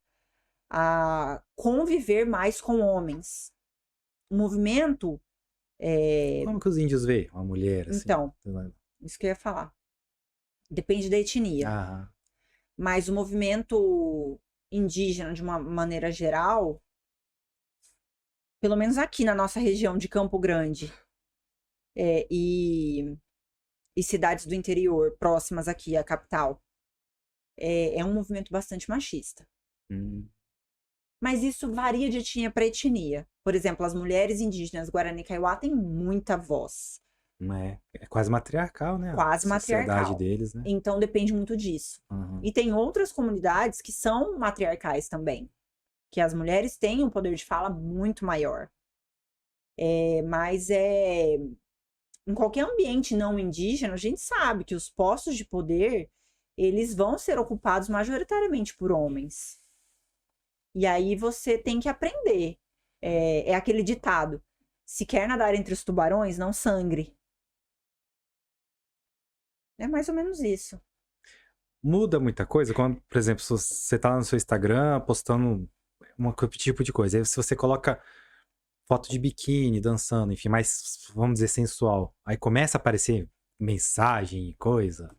a conviver mais com homens. O movimento. Como que os índios veem uma mulher assim? Então, isso que eu ia falar. Depende da etnia. Aham. Mas o movimento indígena, de uma maneira geral, pelo menos aqui na nossa região de Campo Grande e cidades do interior próximas aqui à capital, é um movimento bastante machista. Mas isso varia de etnia para etnia. Por exemplo, as mulheres indígenas Guarani Kaiowá têm muita voz. É quase matriarcal, né? Quase A sociedade matriarcal. deles, né? Então depende muito disso. Uhum. E tem outras comunidades que são matriarcais também. Que as mulheres têm um poder de fala muito maior. Mas em qualquer ambiente não indígena, a gente sabe que os postos de poder, eles vão ser ocupados majoritariamente por homens. E aí você tem que aprender. É aquele ditado: se quer nadar entre os tubarões, não sangre. É mais ou menos isso. Muda muita coisa quando, por exemplo, se você tá no seu Instagram postando um tipo de coisa. Aí se você coloca foto de biquíni, dançando, enfim, mais, vamos dizer, sensual. Aí começa a aparecer mensagem, coisa,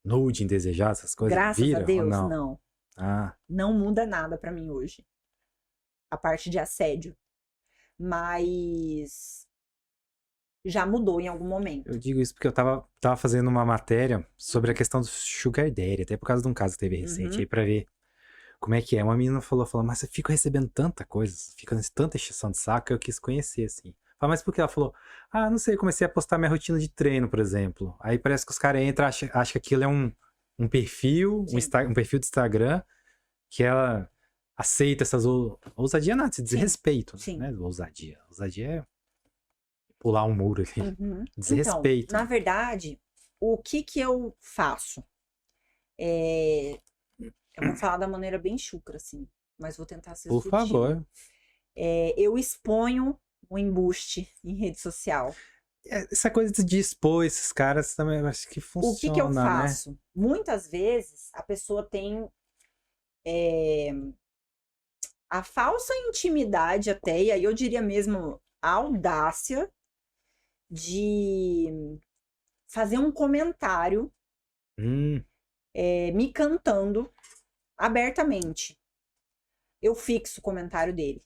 nude indesejado, essas coisas. Graças Vira, a ou Deus, não? não. Ah, Não muda nada pra mim hoje. A parte de assédio. Mas já mudou em algum momento. Eu digo isso porque eu tava fazendo uma matéria sobre a questão do Sugar Daddy, até por causa de um caso que teve recente, aí pra ver como é que é. Uma menina falou, mas eu fico recebendo tanta coisa, fica tanta encheção de saco, eu quis conhecer, assim. Falei, mas por que? Ela falou, não sei, comecei a postar minha rotina de treino, por exemplo. Aí parece que os caras entram, acham que aquilo é um perfil, um perfil de Instagram, que ela aceita essas ousadia, nada, esse desrespeito, Sim. né? Ousadia. Ousadia é pular um muro ali. Desrespeito. Então, na verdade, o que eu faço? Eu vou falar da maneira bem chucra, assim, mas vou tentar ser Por sutil. favor. Eu exponho o embuste em rede social. Essa coisa de expor esses caras também, eu acho que funciona, O que eu né? faço? Muitas vezes, a pessoa tem a falsa intimidade até, e aí eu diria mesmo a audácia de fazer um comentário me cantando abertamente. Eu fixo o comentário dele,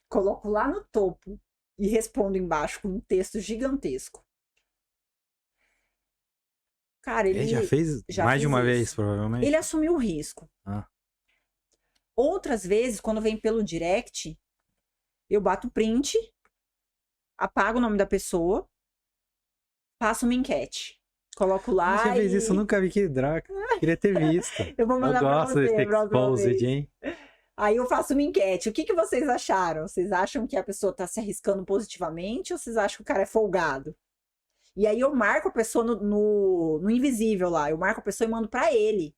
coloco lá no topo e respondo embaixo com um texto gigantesco. Cara, ele já fez mais de uma vez, provavelmente. Ele assumiu o risco. Outras vezes, quando vem pelo direct, eu bato print, apago o nome da pessoa, faço uma enquete. Coloco lá. Você fez isso, eu nunca vi, que droga. Queria ter visto. Eu vou mandar pra você. Eu gosto desse exposed, hein? Aí eu faço uma enquete. O que vocês acharam? Vocês acham que a pessoa tá se arriscando positivamente ou vocês acham que o cara é folgado? E aí eu marco a pessoa no invisível lá. Eu marco a pessoa e mando pra ele.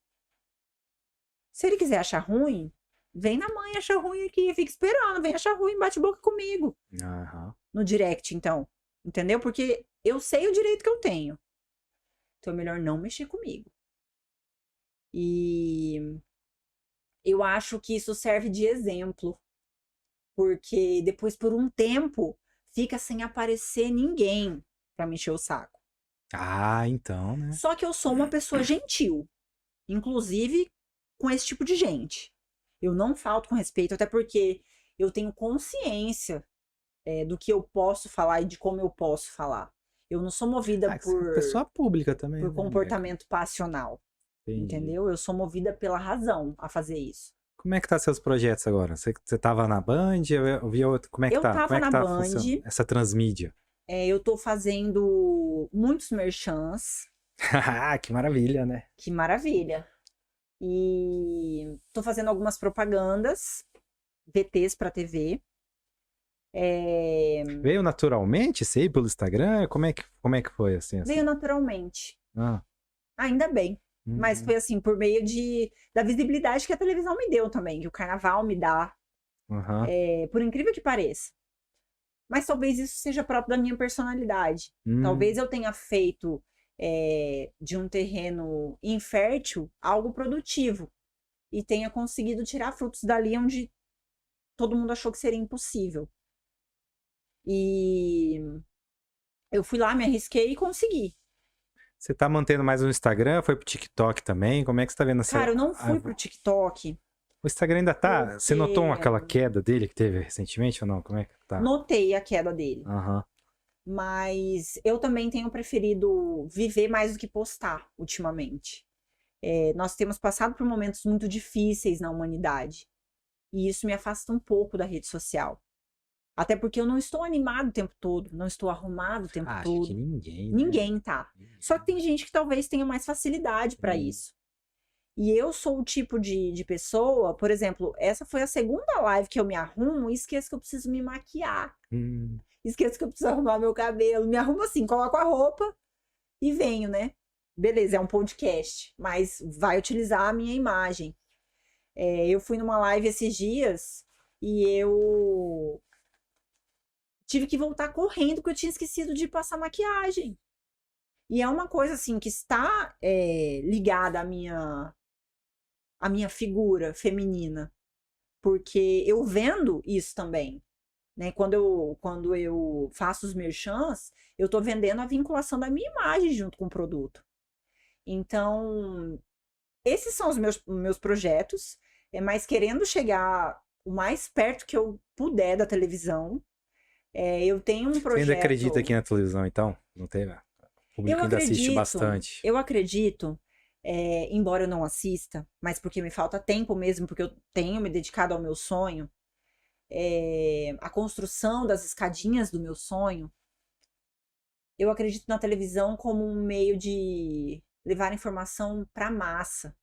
Se ele quiser achar ruim, vem na mãe achar ruim aqui. Fica esperando. Vem achar ruim, bate boca comigo. No direct, então. Entendeu? Porque eu sei o direito que eu tenho. Então é melhor não mexer comigo. E eu acho que isso serve de exemplo. Porque depois, por um tempo, fica sem aparecer ninguém pra me encher o saco. Então, né? Só que eu sou uma pessoa gentil. Inclusive com esse tipo de gente. Eu não falto com respeito, até porque eu tenho consciência do que eu posso falar e de como eu posso falar. Eu não sou movida por pessoa pública também, por comportamento passional. Entendi. Entendeu? Eu sou movida pela razão a fazer isso. Como é que tá seus projetos agora? Você tava na Band? Eu vi outro. Como é que Eu tá? tava Como é que na tá Band. essa transmídia? Eu tô fazendo muitos merchans. Que maravilha, né? Que maravilha. E tô fazendo algumas propagandas, VTs pra TV. Veio naturalmente, sei, pelo Instagram? Como é que foi, assim? Veio naturalmente. Ah. Ainda bem. Mas foi assim, por meio da visibilidade que a televisão me deu também, que o carnaval me dá. Por incrível que pareça. Mas talvez isso seja próprio da minha personalidade. Talvez eu tenha feito de um terreno infértil algo produtivo. E tenha conseguido tirar frutos dali onde todo mundo achou que seria impossível. E eu fui lá, me arrisquei e consegui. Você tá mantendo mais no Instagram? Foi pro TikTok também? Como é que você tá vendo essa... Cara, eu não fui pro TikTok. O Instagram ainda tá... Porque... Você notou aquela queda dele que teve recentemente ou não? Como é que tá? Notei a queda dele. Mas eu também tenho preferido viver mais do que postar ultimamente. Nós temos passado por momentos muito difíceis na humanidade. E isso me afasta um pouco da rede social. Até porque eu não estou animado o tempo todo, não estou arrumado o tempo todo. Acho que ninguém, né? Ninguém tá. Só que tem gente que talvez tenha mais facilidade para isso. E eu sou o tipo de pessoa, por exemplo, essa foi a segunda live que eu me arrumo e esqueço que eu preciso me maquiar. Esqueço que eu preciso arrumar meu cabelo. Me arrumo assim, coloco a roupa e venho, né? Beleza, é um podcast, mas vai utilizar a minha imagem. Eu fui numa live esses dias e eu tive que voltar correndo porque eu tinha esquecido de passar maquiagem. E é uma coisa assim que está ligada à minha figura feminina. Porque eu vendo isso também. Né? Quando eu faço os merchans, eu tô vendendo a vinculação da minha imagem junto com o produto. Então, esses são os meus projetos. Mas querendo chegar o mais perto que eu puder da televisão. Eu tenho um Você projeto... ainda acredita aqui na televisão, então? Não teve? O público ainda assiste bastante. Eu acredito, embora eu não assista, mas porque me falta tempo mesmo, porque eu tenho me dedicado ao meu sonho, a construção das escadinhas do meu sonho, eu acredito na televisão como um meio de levar informação para a massa.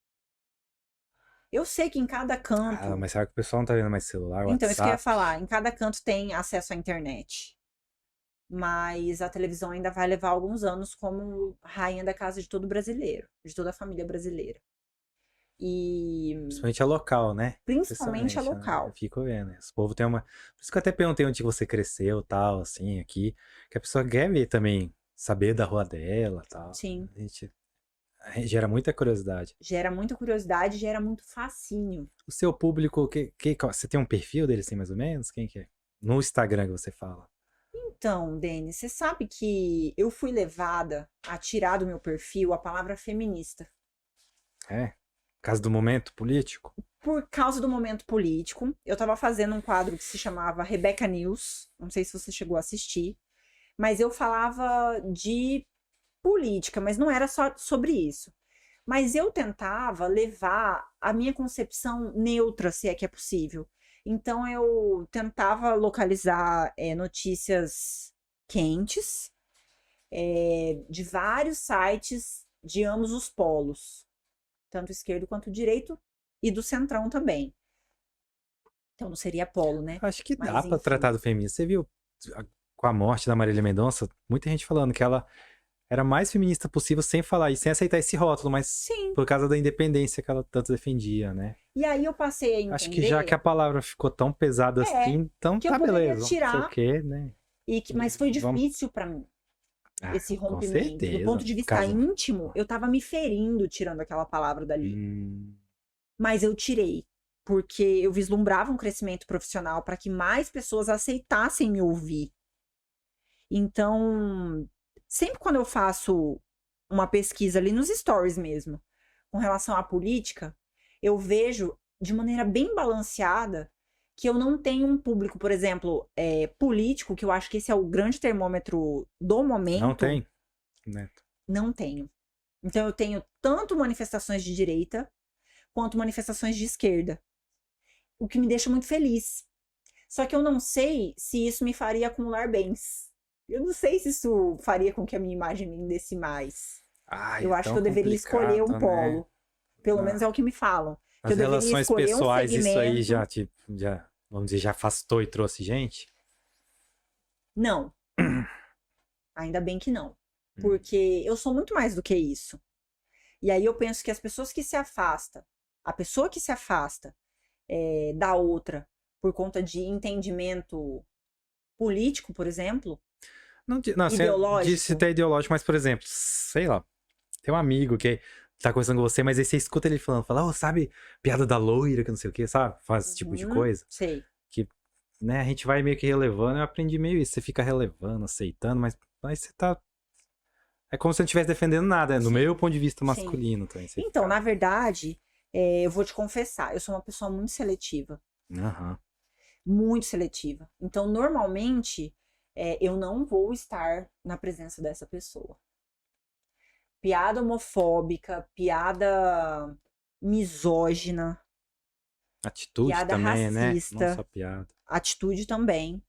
Eu sei que em cada canto... Mas será que o pessoal não tá vendo mais celular, Então, isso que eu ia WhatsApp? falar, em cada canto tem acesso à internet. Mas a televisão ainda vai levar alguns anos como rainha da casa de todo brasileiro, de toda a família brasileira. E Principalmente a local, né? principalmente a Né? Eu local. fico vendo. Esse povo tem uma. Por isso que eu até perguntei onde você cresceu, tal, assim, aqui. Que a pessoa quer ver também, saber da rua dela, tal. Sim. A gente gera muita curiosidade. Gera muita curiosidade, gera muito fascínio. O seu público, você tem um perfil dele, assim, mais ou menos? Quem que é? No Instagram que você fala. Então, Denis, você sabe que eu fui levada a tirar do meu perfil a palavra feminista. É? Por causa do momento político? Por causa do momento político. Eu estava fazendo um quadro que se chamava Rebeca News. Não sei se você chegou a assistir. Mas eu falava de política, mas não era só sobre isso. Mas eu tentava levar a minha concepção neutra, se é que é possível. Então eu tentava localizar notícias quentes de vários sites de ambos os polos, tanto esquerdo quanto direito, e do centrão também. Então não seria polo, né? Acho que Mas, dá pra enfim. tratar do feminismo. Você viu, com a morte da Marília Mendonça, muita gente falando que ela era a mais feminista possível sem falar isso, sem aceitar esse rótulo, mas Sim. por causa da independência que ela tanto defendia, né? E aí eu passei a entender... Acho que já que a palavra ficou tão pesada assim, então que eu tá poderia beleza. tirar. Não sei o quê, né? Mas foi Vamos- difícil pra mim, esse com rompimento. certeza. Do ponto de vista íntimo, eu tava me ferindo tirando aquela palavra dali. Mas eu tirei, porque eu vislumbrava um crescimento profissional para que mais pessoas aceitassem me ouvir. Então, sempre quando eu faço uma pesquisa ali nos stories mesmo, com relação à política, eu vejo de maneira bem balanceada que eu não tenho um público, por exemplo, político, que eu acho que esse é o grande termômetro do momento. Não tem, Neto. Não tenho. Então eu tenho tanto manifestações de direita quanto manifestações de esquerda. O que me deixa muito feliz. Só que eu não sei se isso me faria acumular bens. Eu não sei se isso faria com que a minha imagem me rendesse mais. Eu acho que eu deveria escolher um polo. Né? Pelo menos é o que me falam. As eu relações pessoais, um isso aí já, vamos dizer, já afastou e trouxe gente? Não. Ainda bem que não. Porque eu sou muito mais do que isso. E aí eu penso que as pessoas que se afastam, a pessoa que se afasta da outra por conta de entendimento político, por exemplo, não ideológico. Disse até ideológico, mas, por exemplo, sei lá, tem um amigo que tá conversando com você, mas aí você escuta ele falando, sabe, piada da loira, que não sei o que, sabe? Faz esse tipo de coisa. Sei. Que, né, a gente vai meio que relevando, eu aprendi meio isso, você fica relevando, aceitando, mas você tá... É como se você não estivesse defendendo nada, no meu ponto de vista masculino também. Então, na verdade, eu vou te confessar, eu sou uma pessoa muito seletiva. Muito seletiva. Então, normalmente, eu não vou estar na presença dessa pessoa. Piada homofóbica, piada misógina. Atitude piada também, racista, né? Não só piada. Atitude também.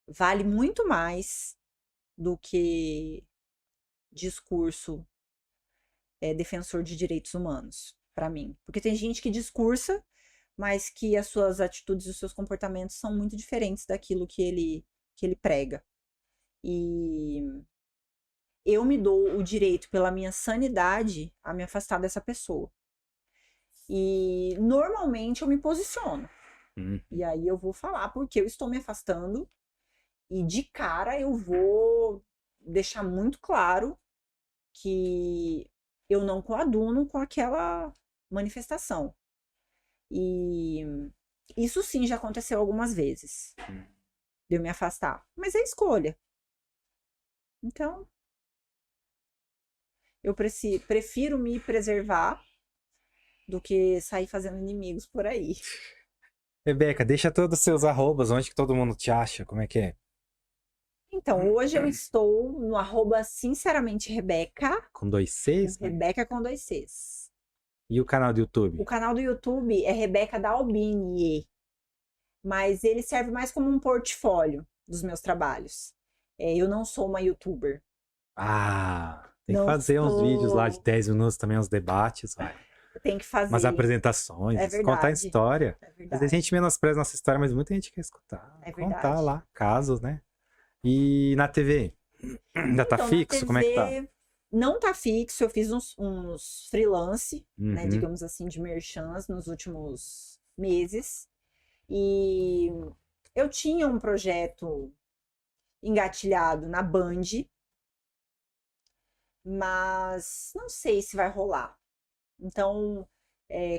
Vale muito mais do que discurso defensor de direitos humanos, para mim. Porque tem gente que discursa, mas que as suas atitudes e os seus comportamentos são muito diferentes daquilo que ele prega. E eu me dou o direito, pela minha sanidade, a me afastar dessa pessoa. E normalmente eu me posiciono. E aí eu vou falar porque eu estou me afastando. E de cara eu vou deixar muito claro que eu não coaduno com aquela manifestação. E isso sim já aconteceu algumas vezes. De eu me afastar. Mas é escolha. Então, eu prefiro me preservar do que sair fazendo inimigos por aí. Rebeca, deixa todos os seus arrobas, onde que todo mundo te acha, como é que é? Então, hoje eu estou no @sinceramente Rebeca, Com 2 Cs, né? Rebeca com 2 Cs. E o canal do YouTube? O canal do YouTube é Rebeca Dalbini, mas ele serve mais como um portfólio dos meus trabalhos. Eu não sou uma youtuber. Ah, tem que Não fazer uns vídeos lá de sou. 10 minutos também, uns debates, vai. Tem que Umas fazer. apresentações, É contar verdade. história. É Às vezes a verdade. gente menospreza nossa história, mas muita gente quer escutar. É Contar verdade. lá, casos, né? E na TV? Ainda tá Então, fixo? Como é que tá? não tá fixo. Eu fiz uns freelance, né, Uhum. digamos assim, de merchans nos últimos meses. E eu tinha um projeto engatilhado na Band, mas não sei se vai rolar. Então,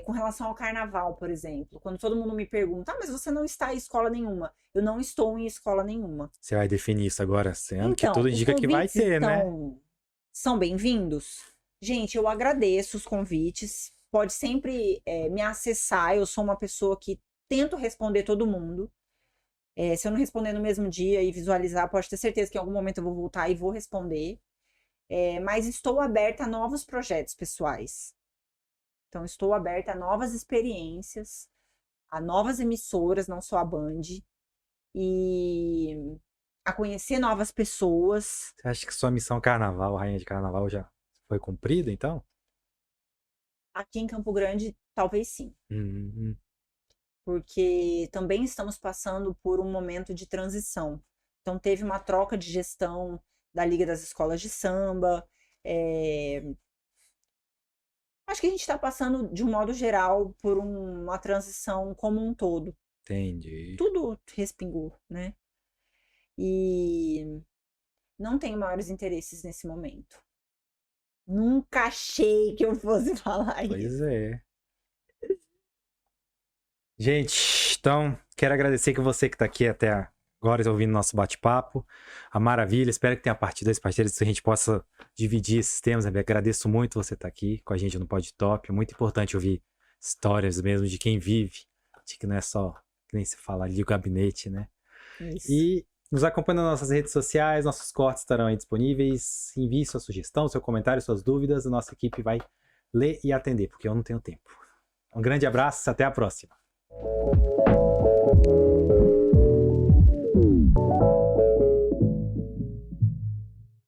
com relação ao carnaval, por exemplo, quando todo mundo me pergunta, mas você não está em escola nenhuma? Eu não estou em escola nenhuma. Você vai definir isso agora, sendo que Então, tudo os indica que vai convites ter, né? são bem-vindos? Gente, eu agradeço os convites. Pode sempre me acessar. Eu sou uma pessoa que tento responder todo mundo. Se eu não responder no mesmo dia e visualizar, pode ter certeza que em algum momento eu vou voltar e vou responder. Mas estou aberta a novos projetos pessoais. Então, estou aberta a novas experiências, a novas emissoras, não só a Band, e a conhecer novas pessoas. Você acha que sua missão carnaval, rainha de carnaval, já foi cumprida, então? Aqui em Campo Grande, talvez sim, Uhum. porque também estamos passando por um momento de transição. Então, teve uma troca de gestão da Liga das Escolas de Samba. Acho que a gente está passando, de um modo geral, por uma transição como um todo. Entendi. Tudo respingou, né? E não tenho maiores interesses nesse momento. Nunca achei que eu fosse falar isso. Pois é. Gente, então, quero agradecer que você que tá aqui até agora ouvindo nosso bate-papo. A maravilha, espero que tenha partido desse parceiro, que a gente possa dividir esses temas. Rebeca, agradeço muito você estar aqui com a gente no Pod Top. É muito importante ouvir histórias mesmo de quem vive, de que não é só, que nem se fala ali, o gabinete, né? Isso. E nos acompanha nas nossas redes sociais, nossos cortes estarão aí disponíveis. Envie sua sugestão, seu comentário, suas dúvidas. A nossa equipe vai ler e atender, porque eu não tenho tempo. Um grande abraço, até a próxima.